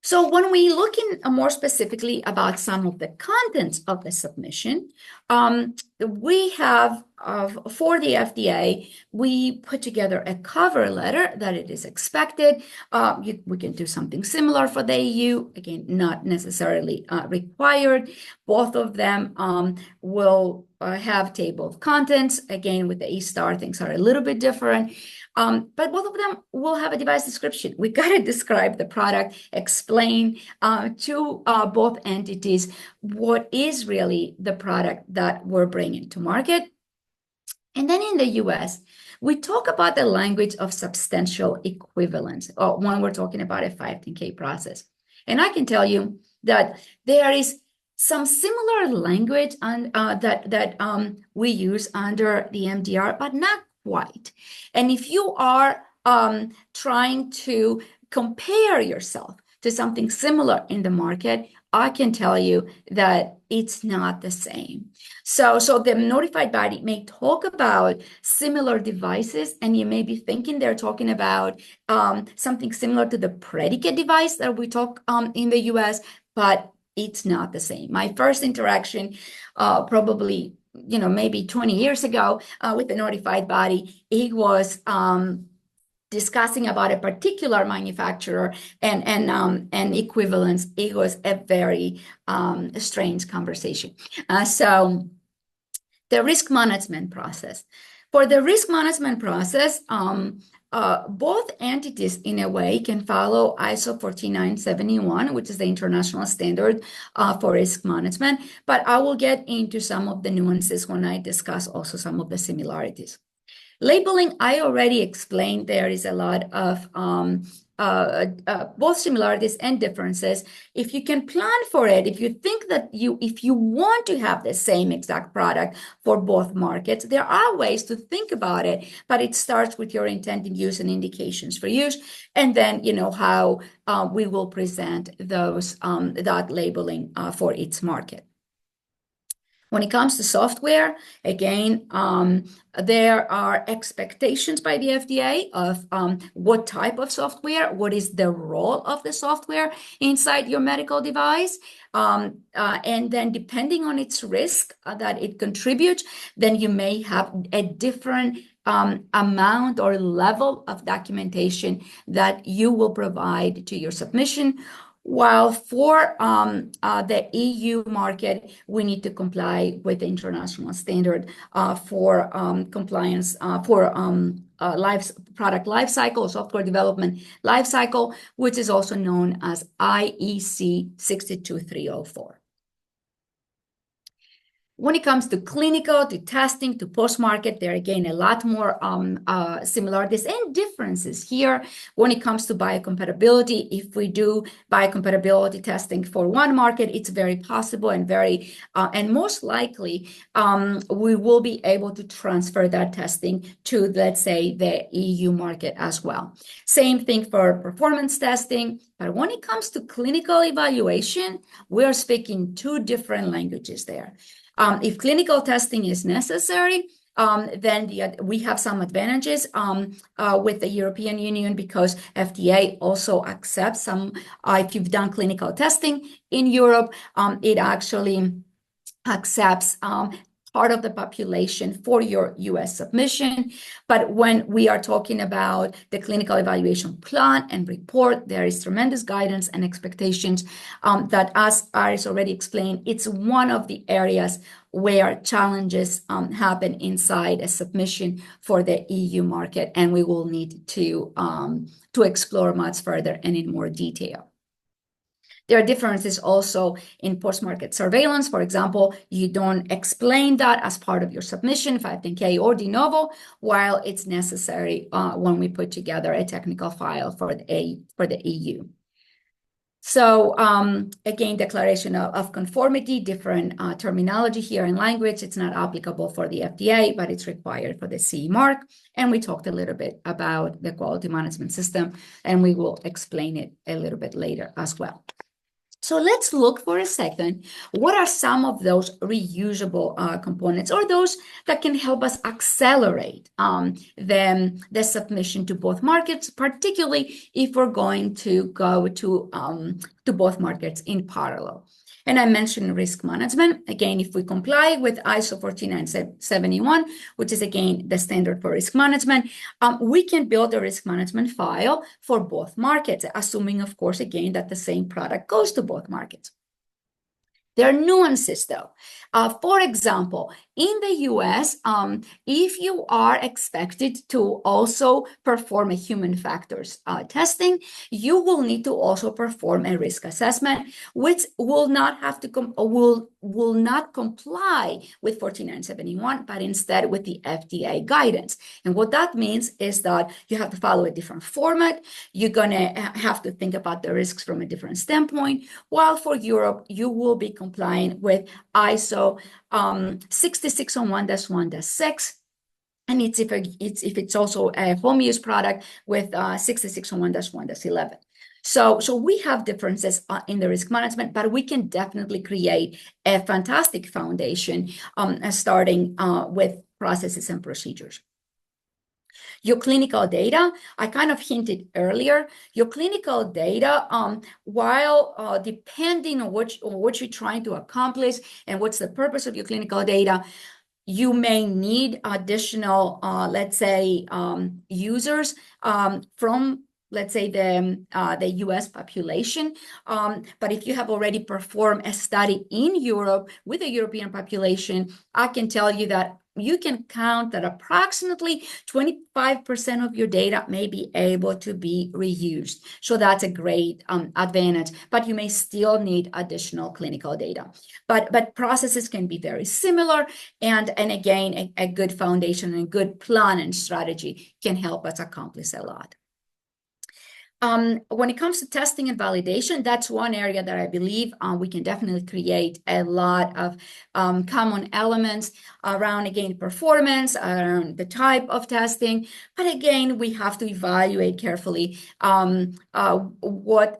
So when we look in more specifically about some of the contents of the submission, we have, for the FDA, we put together a cover letter that it is expected. We can do something similar for the EU, again, not necessarily required. Both of them will have table of contents. Again, with the eStar, things are a little bit different. But both of them will have a device description. We got to describe the product, explain to both entities what is really the product that we're bringing to market. And then in the US, we talk about the language of substantial equivalence when we're talking about a 510K process. And I can tell you that there is some similar language that we use under the MDR, but not quite. And if you are trying to compare yourself to something similar in the market, I can tell you that it's not the same. So the notified body may talk about similar devices, and you may be thinking they're talking about something similar to the predicate device that we talk in the US, but it's not the same. My first interaction, probably, maybe 20 years ago, with the notified body, it was discussing about a particular manufacturer and equivalence. It was a very strange conversation. So the risk management process. For the risk management process, both entities, in a way, can follow ISO 14971, which is the international standard for risk management. But I will get into some of the nuances when I discuss also some of the similarities. Labeling, I already explained. There is a lot of both similarities and differences. If you can plan for it, if you think that if you want to have the same exact product for both markets, there are ways to think about it, but it starts with your intended use and indications for use, and then how we will present those that labeling for each market. When it comes to software, again, there are expectations by the FDA of what type of software, what is the role of the software inside your medical device. And then depending on its risk that it contributes, then you may have a different amount or level of documentation that you will provide to your submission. While for the EU market, we need to comply with the international standard for compliance for product life cycle, software development life cycle, which is also known as IEC 62304. When it comes to clinical, to testing, to post-market, there are again a lot more similarities and differences here. When it comes to biocompatibility, if we do biocompatibility testing for one market, it's very possible and and most likely we will be able to transfer that testing to, let's say, the EU market as well. Same thing for performance testing. But when it comes to clinical evaluation, we are speaking two different languages there. If clinical testing is necessary, then we have some advantages with the European Union, because FDA also accepts some, if you've done clinical testing in Europe, it actually accepts part of the population for your US submission. But when we are talking about the clinical evaluation plan and report, there is tremendous guidance and expectations that, as Iris already explained, it's one of the areas where challenges happen inside a submission for the EU market, and we will need to explore much further and in more detail. There are differences also in post-market surveillance. For example, you don't explain that as part of your submission, 510K or de novo, while it's necessary when we put together a technical file for the EU. So again, declaration of conformity, different terminology here in language. It's not applicable for the FDA, but it's required for the CE mark. And we talked a little bit about the quality management system, and we will explain it a little bit later as well. So let's look for a second, what are some of those reusable components, or those that can help us accelerate the submission to both markets, particularly if we're going to go to both markets in parallel. And I mentioned risk management. Again, if we comply with ISO 14971, which is, again, the standard for risk management, we can build a risk management file for both markets, assuming, of course, again, that the same product goes to both markets. There are nuances, though. For example, in the US, if you are expected to also perform a human factors testing, you will need to also perform a risk assessment, which will not have to will not comply with 14971, but instead with the FDA guidance. And what that means is that you have to follow a different format. You're going to have to think about the risks from a different standpoint, while for Europe, you will be complying with ISO 66101-1-6, and if it's also a home use product with 66101-1-11. So we have differences in the risk management, but we can definitely create a fantastic foundation starting with processes and procedures. Your clinical data, I kind of hinted earlier, your clinical data, while depending on what you're trying to accomplish and what's the purpose of your clinical data, you may need additional, let's say, users from, let's say, the US population. But if you have already performed a study in Europe with the European population, I can tell you that you can count that approximately 25% of your data may be able to be reused. So that's a great advantage, but you may still need additional clinical data. But processes can be very similar, and again, a good foundation and a good plan and strategy can help us accomplish a lot. When it comes to testing and validation, that's one area that I believe we can definitely create a lot of common elements around, again, performance, around the type of testing. But again, we have to evaluate carefully what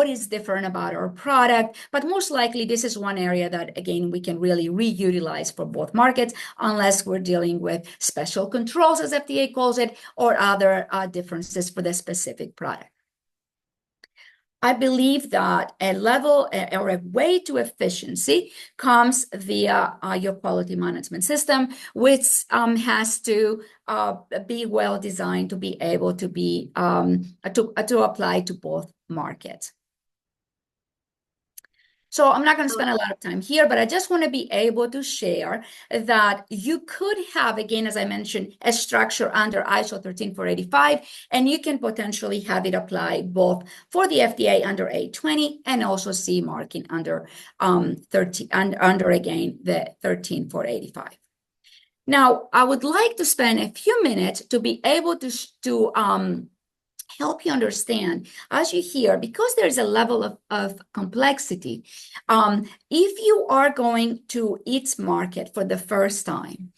is different about our product. But most likely, this is one area that, again, we can really reutilize for both markets, unless we're dealing with special controls, as FDA calls it, or other differences for the specific product. I believe that a level or a way to efficiency comes via your quality management system, which has to be well designed to be able to be to apply to both markets. So I'm not going to spend a lot of time here, but I just want to be able to share that you could have, again, as I mentioned, a structure under ISO 13485, and you can potentially have it apply both for the FDA under 820 and also CE marking under again the 13485. Now, I would like to spend a few minutes to be able to help you understand, as you hear, because there's a level of complexity. If you are going to each market for the first time,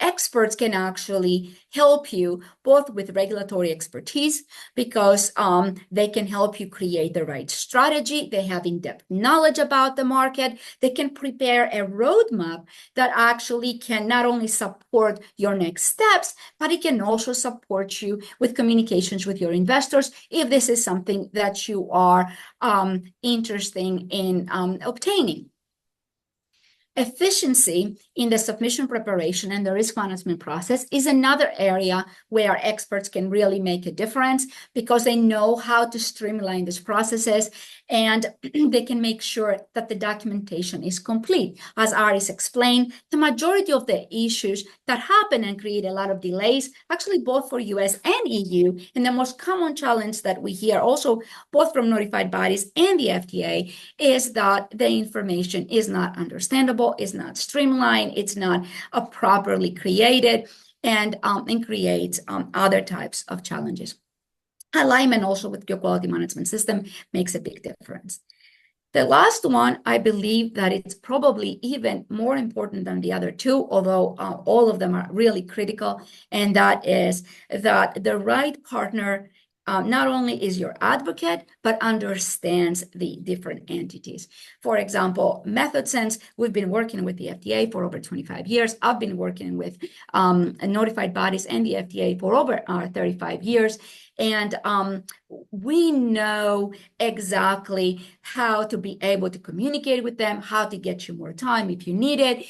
experts can actually help you both with regulatory expertise, because they can help you create the right strategy. They have in-depth knowledge about the market. They can prepare a roadmap that actually can not only support your next steps, but it can also support you with communications with your investors if this is something that you are interested in obtaining. Efficiency in the submission preparation and the risk management process is another area where experts can really make a difference, because they know how to streamline these processes, and they can make sure that the documentation is complete. As Aris explained, the majority of the issues that happen and create a lot of delays, actually both for US and EU, and the most common challenge that we hear also both from notified bodies and the FDA, is that the information is not understandable, is not streamlined, it's not properly created, and creates other types of challenges. Alignment also with your quality management system makes a big difference. The last one, I believe that it's probably even more important than the other two, although all of them are really critical, and that is that the right partner not only is your advocate, but understands the different entities. For example, MethodSense, we've been working with the FDA for over 25 years. I've been working with notified bodies and the FDA for over 35 years. And we know exactly how to be able to communicate with them, how to get you more time if you need it,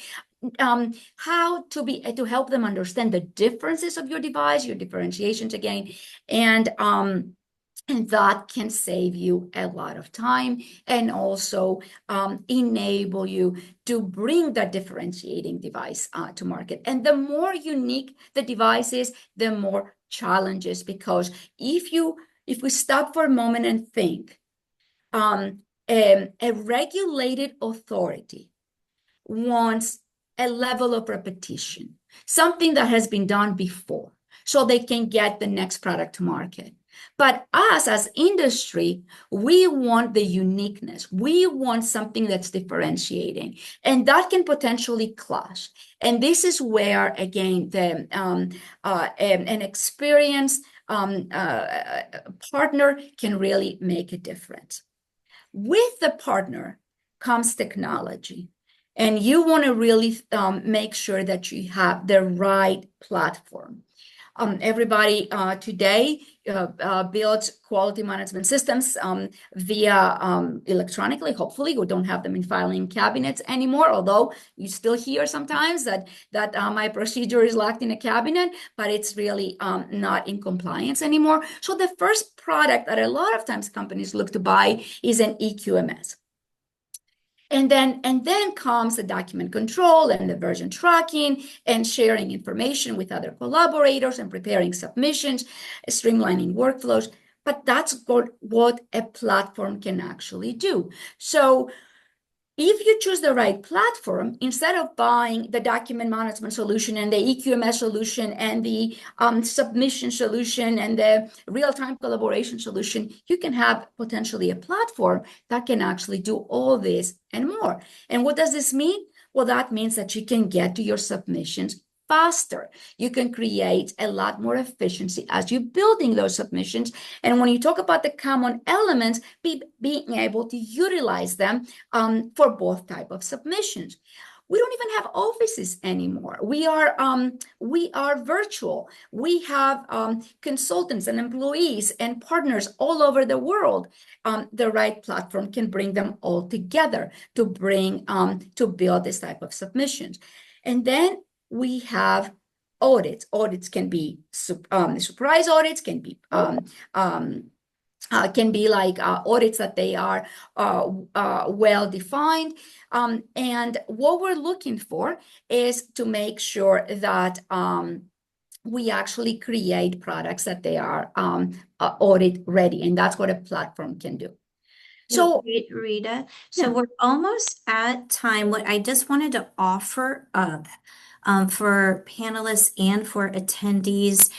how to help them understand the differences of your device, your differentiations again, and that can save you a lot of time and also enable you to bring that differentiating device to market. And the more unique the device is, the more challenges, because if we stop for a moment and think, a regulated authority wants a level of repetition, something that has been done before, so they can get the next product to market. But us as industry, we want the uniqueness. We want something that's differentiating, and that can potentially clash. And this is where, again, an experienced partner can really make a difference. With the partner comes technology. And you want to really make sure that you have the right platform. Everybody today builds quality management systems via electronically. Hopefully, we don't have them in filing cabinets anymore, although you still hear sometimes that my procedure is locked in a cabinet, but it's really not in compliance anymore. So the first product that a lot of times companies look to buy is an EQMS. And then comes the document control and the version tracking and sharing information with other collaborators and preparing submissions, streamlining workflows. But that's what a platform can actually do. So if you choose the right platform, instead of buying the document management solution and the EQMS solution and the submission solution and the real-time collaboration solution, you can have potentially a platform that can actually do all this and more. And what does this mean? Well, that means that you can get to your submissions faster. You can create a lot more efficiency as you're building those submissions. And when you talk about the common elements, being able to utilize them for both type of submissions. We don't even have offices anymore. We are virtual. We have consultants and employees and partners all over the world. The right platform can bring them all together to build this type of submissions. And then we have audits. Audits can be surprise audits, can be like audits that they are well defined. And what we're looking for is to make sure that we actually create products that they are audit ready, and that's what a platform can do. So, Rita, so we're almost at time. What I just wanted to offer up for panelists and for attendees,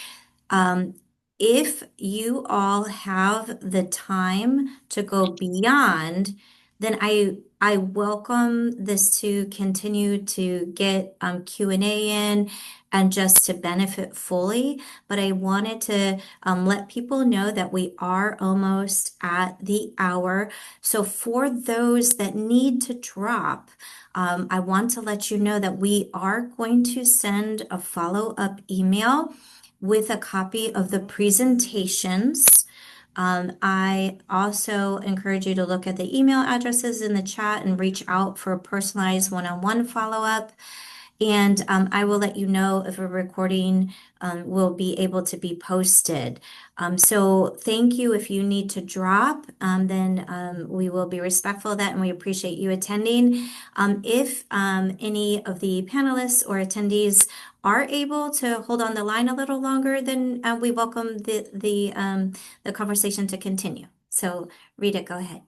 if you all have the time to go beyond, then I welcome this to continue to get Q&A in and just to benefit fully. But I wanted to let people know that we are almost at the hour. So for those that need to drop, I want to let you know that we are going to send a follow-up email with a copy of the presentations. I also encourage you to look at the email addresses in the chat and reach out for a personalized one-on-one follow-up. And I will let you know if a recording will be able to be posted. So thank you. If you need to drop, then we will be respectful of that, and we appreciate you attending. If any of the panelists or attendees are able to hold on the line a little longer, then we welcome the conversation to continue. So Rita, go ahead.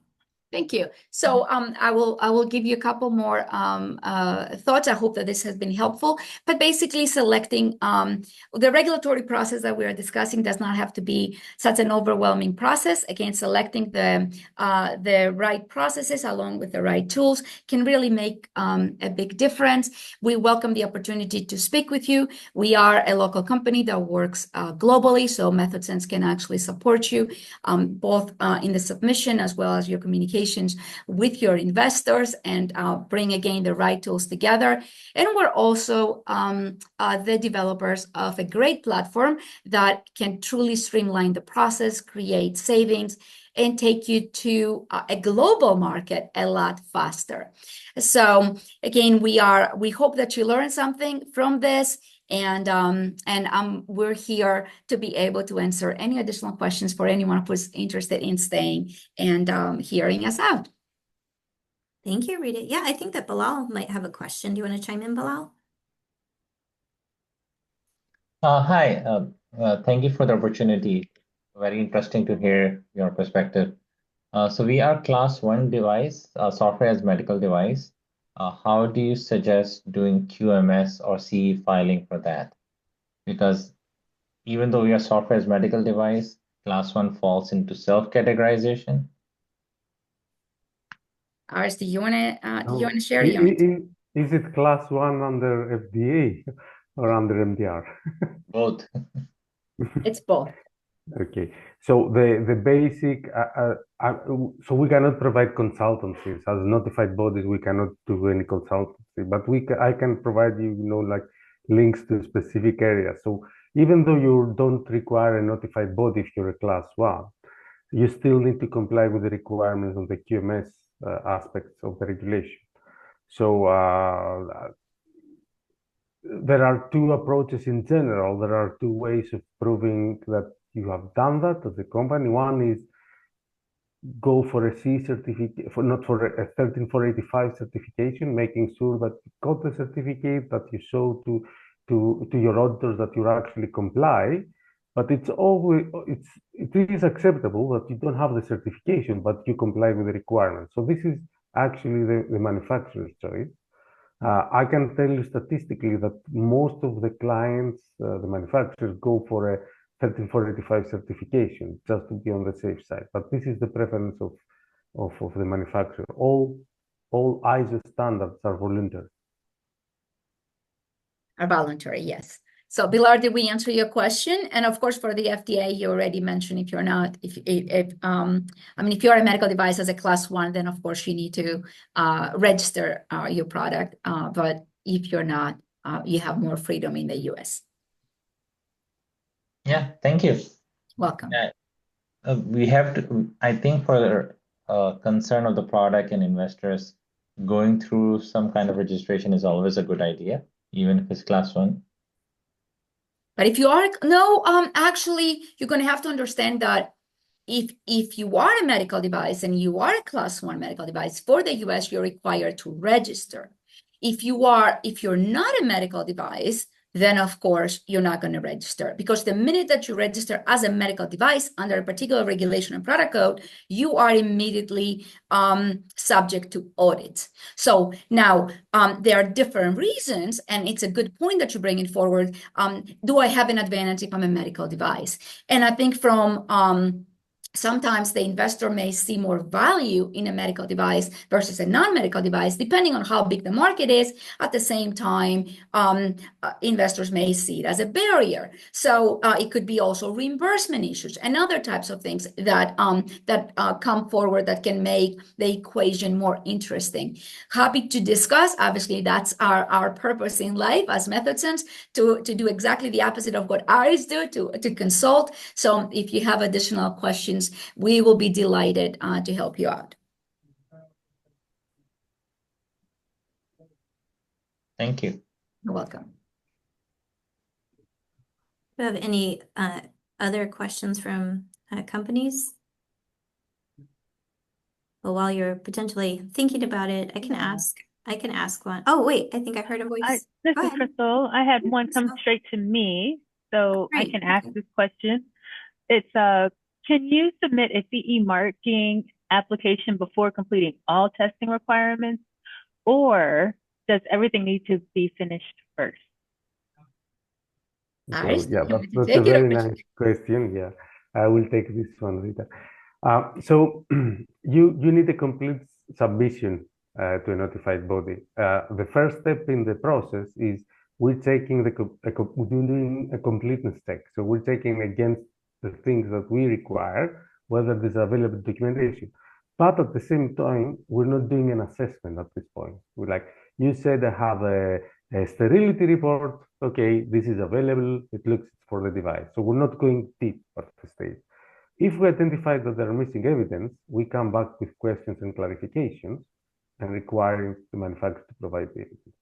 Thank you. So I will give you a couple more thoughts. I hope that this has been helpful. But basically, selecting the regulatory process that we are discussing does not have to be such an overwhelming process. Again, selecting the right processes along with the right tools can really make a big difference. We welcome the opportunity to speak with you. We are a local company that works globally, so MethodSense can actually support you both in the submission as well as your communication with your investors and bring again the right tools together. And we're also the developers of a great platform that can truly streamline the process, create savings, and take you to a global market a lot faster. So again, we hope that you learned something from this. And we're here to be able to answer any additional questions for anyone who's interested in staying and hearing us out. Thank you, Rita. Yeah, I think that Bilal might have a question. Do you want to chime in, Bilal? Hi, thank you for the opportunity. Very interesting to hear your perspective. So we are class 1 device, software as medical device. How do you suggest doing QMS or CE filing for that? Because even though we are software as medical device, class 1 falls into self-categorization. Aris, do you want to share? Is it class 1 under FDA or under MDR? Both. It's both. Okay, so the basic, so we cannot provide consultancies as notified bodies. We cannot do any consultancy, but I can provide you, like links to specific areas. So even though you don't require a notified body if you're a class 1, you still need to comply with the requirements of the QMS aspects of the regulation. So there are two approaches in general. There are two ways of proving that you have done that as a company. One is go for a C certificate, not for a 13485 certification, making sure that you got the certificate, that you show to your auditors that you actually comply. But it is acceptable that you don't have the certification, but you comply with the requirements. So this is actually the manufacturer's choice. I can tell you statistically that most of the clients, the manufacturers, go for a 13485 certification just to be on the safe side. But this is the preference of the manufacturer. All ISO standards are voluntary. Are voluntary, yes. So, Pilar, did we answer your question? And of course, for the FDA, you already mentioned if you're not, if you're a medical device as a class 1, then of course you need to register your product. But if you're not, you have more freedom in the US. Yeah, thank you. Welcome. We have to, I think, for the concern of the product and investors, going through some kind of registration is always a good idea, even if it's class 1. But if you are, actually, you're going to have to understand that if you are a medical device and you are a class 1 medical device for the US, you're required to register. If you're not a medical device, then of course you're not going to register, because the minute that you register as a medical device under a particular regulation and product code, you are immediately subject to audit. So now there are different reasons, and it's a good point that you bring it forward. Do I have an advantage if I'm a medical device? And I think from sometimes the investor may see more value in a medical device versus a non-medical device, depending on how big the market is. At the same time, investors may see it as a barrier. So it could be also reimbursement issues and other types of things that come forward that can make the equation more interesting. Happy to discuss. Obviously, that's our purpose in life as MethodSense, to do exactly the opposite of what Aris do, to consult. So if you have additional questions, we will be delighted to help you out. Thank you. You're welcome. Do you have any other questions from companies? Well, while you're potentially thinking about it, I can ask one. Oh, wait, I think I heard a voice. This Go is ahead. Crystal. I had one come straight to me, so I Great, can ask okay. this question. It's can you submit a CE marking application before completing all testing requirements, or does everything need to be finished first? Aris, So yeah, you want to that's a take it, very or- nice question. Yeah, I will take this one, Rita. So you need a complete submission to a notified body. The first step in the process is we're taking we're doing a completeness check. So we're checking against the things that we require, whether there's available documentation. But at the same time, we're not doing an assessment at this point. We're like, you said I have a sterility report. Okay, this is available. It looks for the device. So we're not going deep at the stage. If we identify that there are missing evidence, we come back with questions and clarifications and requiring the manufacturer to provide the evidence.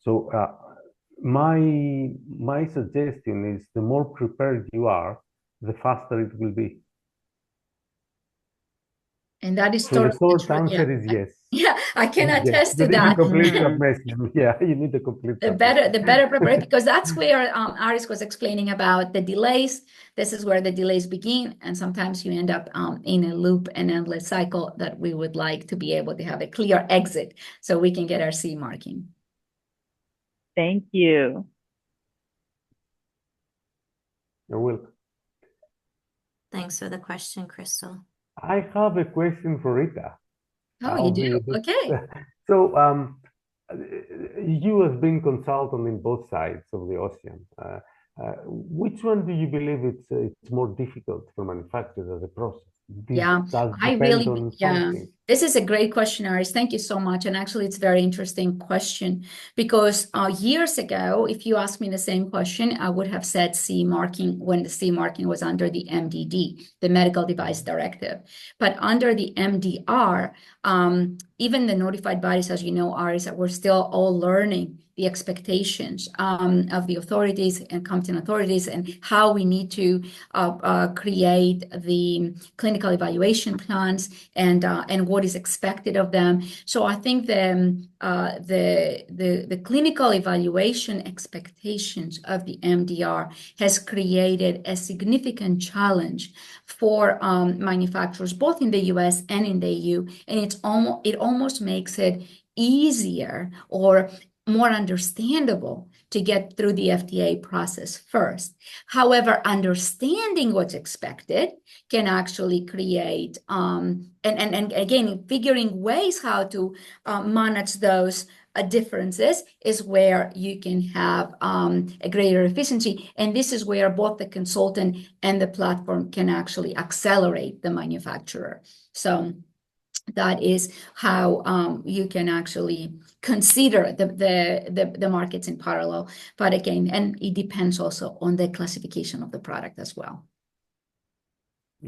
So my suggestion is the more prepared you are, the faster it will be. And that is So the totally short true. answer Yeah. is yes. Yeah, I can Yes. attest You to need a that. complete Mhm. submission. Yeah, you need a complete The submission. better prepared, because that's where Aris was explaining about the delays. This is where the delays begin, and sometimes you end up in a loop, an endless cycle that we would like to be able to have a clear exit so we can get our CE marking. Thank you. You're welcome. Thanks for the question, Crystal. I have a question for Rita. Oh, you do? Okay. So you have been consultant in both sides of the ocean. Which one do you believe it's more difficult for manufacturers as a process? This does depend on something. This is a great question, Aris. Thank you so much. And actually, it's a very interesting question because years ago, if you asked me the same question, I would have said CE marking when the CE marking was under the MDD, the Medical Device Directive. But under the MDR, even the notified bodies, as you know, Aris, we're still all learning the expectations of the authorities and competent authorities and how we need to create the clinical evaluation plans and what is expected of them. So I think the clinical evaluation expectations of the MDR has created a significant challenge for manufacturers, both in the US and in the EU, and it almost makes it easier or more understandable to get through the FDA process first. However, understanding what's expected can actually create, and again, figuring ways how to manage those differences is where you can have a greater efficiency. And this is where both the consultant and the platform can actually accelerate the manufacturer. So that is how you can actually consider the markets in parallel. But again, and it depends also on the classification of the product as well.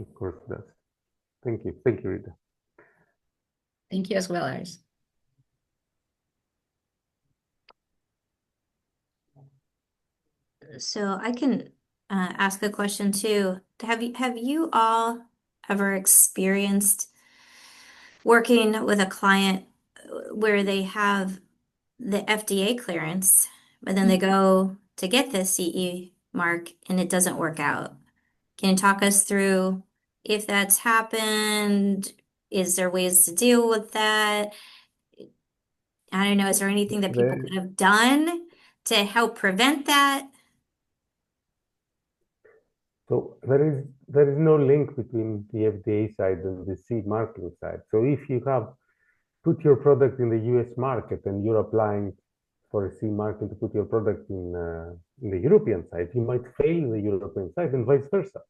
Of course, it does. Thank you. Thank you, Rita. Thank you as well, Aris. So I can ask a question too. Have you all ever experienced working with a client where they have the FDA clearance, but then they go to get the CE mark and it doesn't work out? Can you talk us through if that's happened? Is there ways to deal with that? I don't know. Is there anything that people could have done to help prevent that? So there is no link between the FDA side and the CE marking side. So if you have put your product in the US market and you're applying for a CE marking to put your product in the European side, you might fail in the European side and vice versa.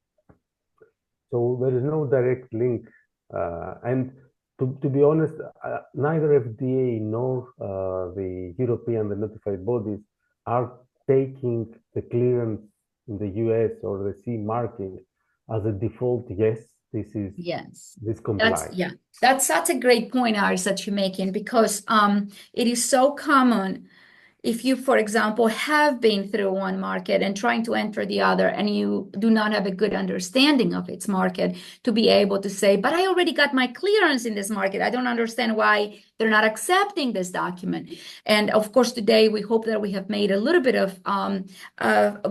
So there is no direct link. And to be honest, neither FDA nor the European, the notified bodies are taking the clearance in the US or the CE marking as a default. Yes, this complies. That's such a great point, Aris, that you're making, because it is so common. If you, for example, have been through one market and trying to enter the other, and you do not have a good understanding of its market, to be able to say, but I already got my clearance in this market. I don't understand why they're not accepting this document. And of course, today we hope that we have made a little bit of,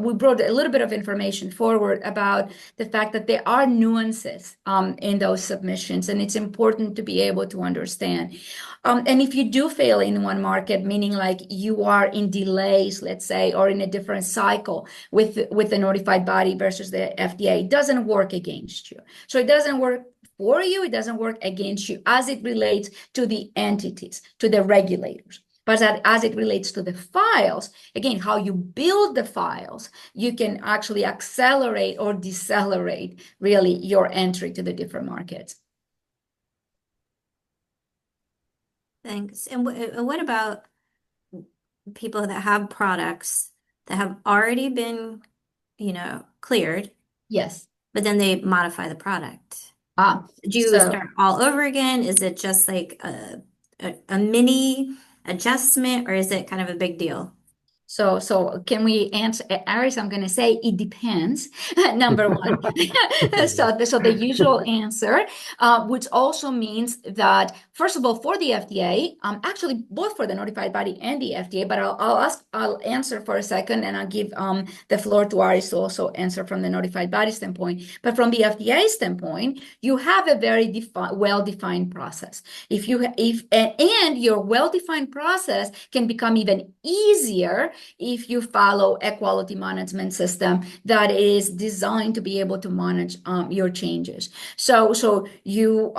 we brought a little bit of information forward about the fact that there are nuances in those submissions, and it's important to be able to understand. And if you do fail in one market, meaning like you are in delays, let's say, or in a different cycle with the notified body versus the FDA, it doesn't work against you. So it doesn't work for you, it doesn't work against you as it relates to the entities, to the regulators. But as it relates to the files, again, how you build the files, you can actually accelerate or decelerate really your entry to the different markets. Thanks. And what about people that have products that have already been, cleared? Yes. But then they modify the product. Do you start all over again? Is it just like a mini adjustment, or is it kind of a big deal? So can we answer, Aris? I'm going to say it depends, number one. So the usual answer, which also means that, first of all, for the FDA, actually both for the notified body and the FDA, but I'll answer for a second, and I'll give the floor to Aris to also answer from the notified body standpoint. But from the FDA standpoint, you have a very well-defined process. And your well-defined process can become even easier if you follow a quality management system that is designed to be able to manage your changes. So you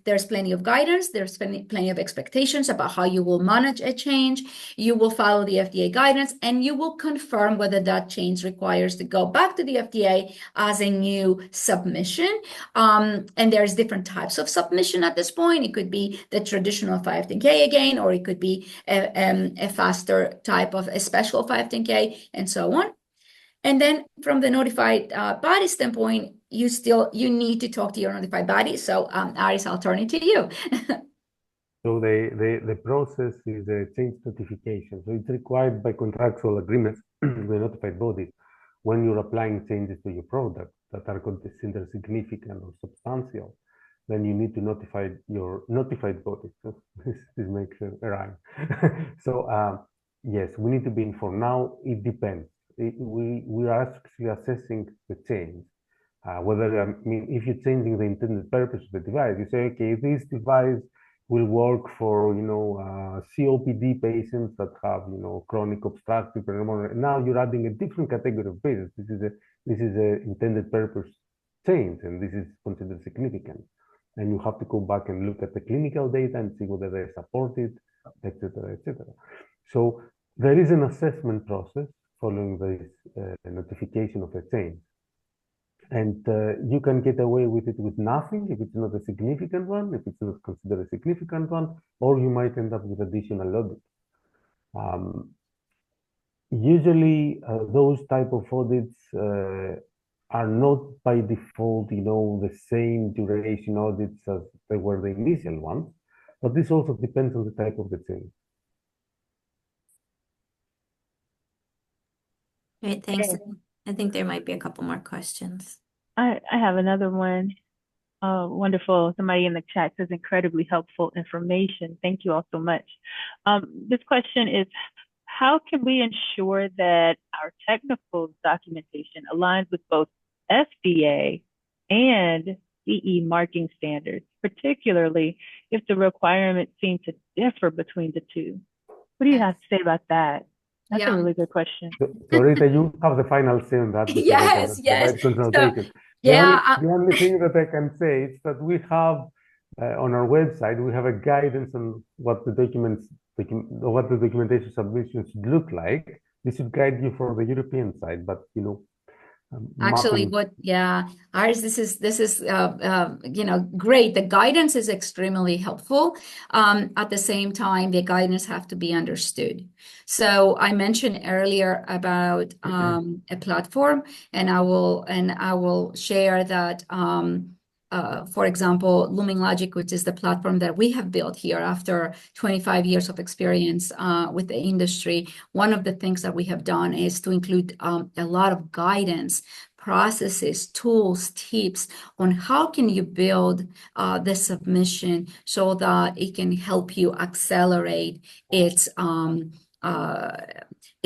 there's plenty of guidance, there's plenty of expectations about how you will manage a change. You will follow the FDA guidance, and you will confirm whether that change requires to go back to the FDA as a new submission. And there's different types of submission at this point. It could be the traditional 510K again, or it could be a faster type of a special 510K, and so on. And then from the notified body standpoint, you need to talk to your notified body. So Aris, I'll turn it to you. So the process is a change notification. So it's required by contractual agreements with notified bodies when you're applying changes to your product that are considered significant or substantial. Then you need to notify your notified body. So this makes a rhyme. So yes, we need to be informed. Now it depends. We are actually assessing the change. Whether, if you're changing the intended purpose of the device, you say, okay, this device will work for, COPD patients that have, chronic obstructive pulmonary. Now you're adding a different category of patients. This is a intended purpose change, and this is considered significant. And you have to go back and look at the clinical data and see whether they support it, etc., etc. So there is an assessment process following this notification of a change. And you can get away with it with nothing if it's not a significant one, if it's not considered a significant one, or you might end up with additional audit. Usually, those type of audits are not by default, the same duration audits as they were the initial ones, but this also depends on the type of the change. Great, thanks. Okay. I think there might be a couple more questions. I have another one. Wonderful. Somebody in the chat says incredibly helpful information. Thank you all so much. This question is, how can we ensure that our technical documentation aligns with both FDA and CE marking standards, particularly if the requirements seem to differ between the two? What do you have to say about that? That's a really good question. So Rita, you have the final say on that. Yes. The only thing that I can say is that we have on our website, we have a guidance on what the documentation submission should look like. This should guide you for the European side, but Actually, Iris, this is great. The guidance is extremely helpful. At the same time, the guidance have to be understood. So I mentioned earlier about a platform, and I will share that. For example, Looming Logic, which is the platform that we have built here after 25 years of experience with the industry. One of the things that we have done is to include a lot of guidance, processes, tools, tips on how can you build the submission so that it can help you accelerate its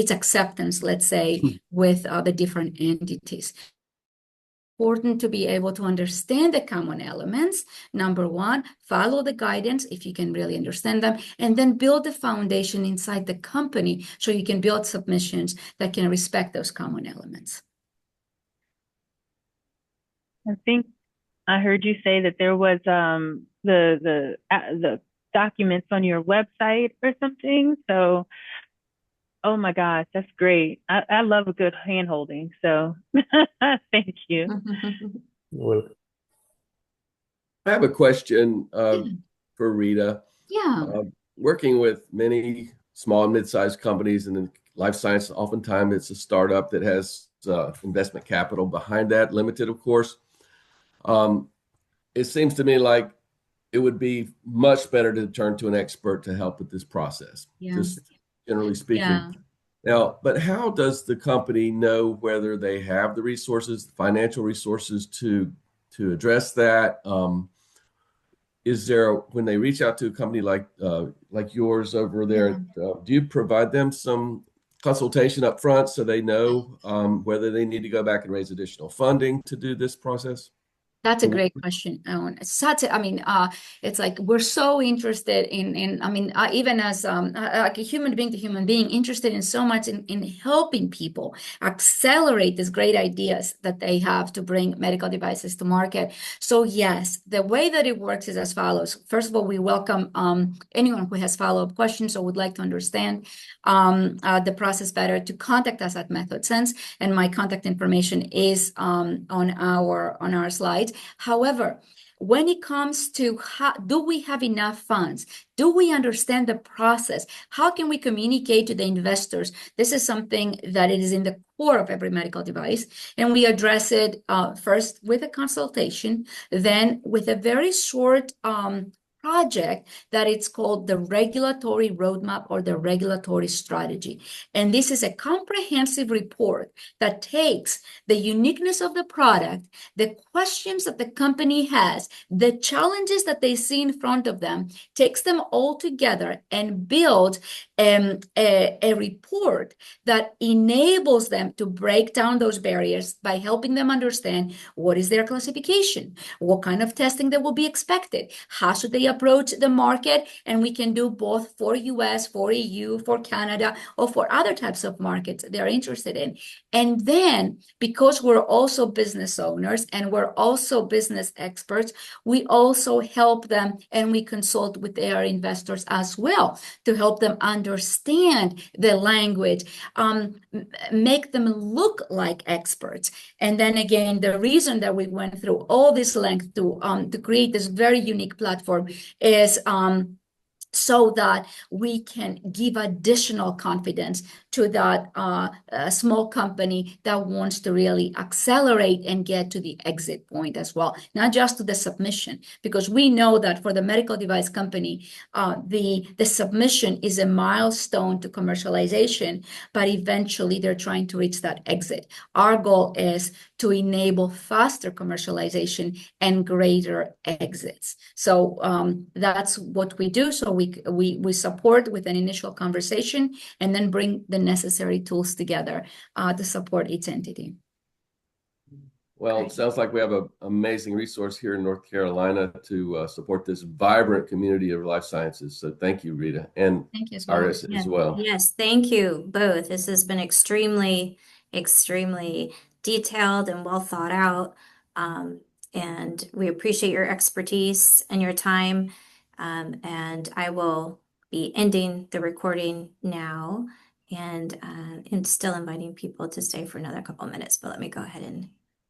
acceptance, let's say, with the different entities. Important to be able to understand the common elements. Number one, follow the guidance if you can really understand them, and then build the foundation inside the company so you can build submissions that can respect those common elements. I think I heard you say that there was the documents on your website or something. So, oh my gosh, that's great. I love a good hand holding. So thank you. well, I have a question for Rita. Yeah. Working with many small and mid-sized companies and in life science, oftentimes it's a startup that has investment capital behind that, limited, of course. It seems to me like it would be much better to turn to an expert to help with this process, just generally speaking. Yeah. Now, but how does the company know whether they have the resources, the financial resources to address that? Is there, when they reach out to a company like yours over there, do you provide them some consultation up front so they know whether they need to go back and raise additional funding to do this process? That's a great question. It's like we're so interested even as like a human being to human being, interested in so much in helping people accelerate these great ideas that they have to bring medical devices to market. So yes, the way that it works is as follows. First of all, we welcome anyone who has follow-up questions or would like to understand the process better to contact us at MethodSense, and my contact information is on our slides. However, when it comes to do we have enough funds? Do we understand the process? How can we communicate to the investors? This is something that it is in the core of every medical device, and we address it first with a consultation, then with a very short project that it's called the regulatory roadmap or the regulatory strategy. And this is a comprehensive report that takes the uniqueness of the product, the questions that the company has, the challenges that they see in front of them, takes them all together and builds a report that enables them to break down those barriers by helping them understand what is their classification, what kind of testing that will be expected, how should they approach the market, and we can do both for US, for EU, for Canada, or for other types of markets they're interested in. And then, because we're also business owners and we're also business experts, we also help them and we consult with their investors as well to help them understand the language, make them look like experts. And then again, the reason that we went through all this length to create this very unique platform is so that we can give additional confidence to that small company that wants to really accelerate and get to the exit point as well, not just to the submission, because we know that for the medical device company, the submission is a milestone to commercialization, but eventually they're trying to reach that exit. Our goal is to enable faster commercialization and greater exits. So that's what we do. So we support with an initial conversation and then bring the necessary tools together to support each entity. Well, it sounds like we have an amazing resource here in North Carolina to support this vibrant community of life sciences. So thank you, Rita, and thank you as well. Aris as well. Yes, thank you both. This has been extremely detailed and well thought out. And we appreciate your expertise and your time. And I will be ending the recording now and still inviting people to stay for another couple minutes, but let me go ahead and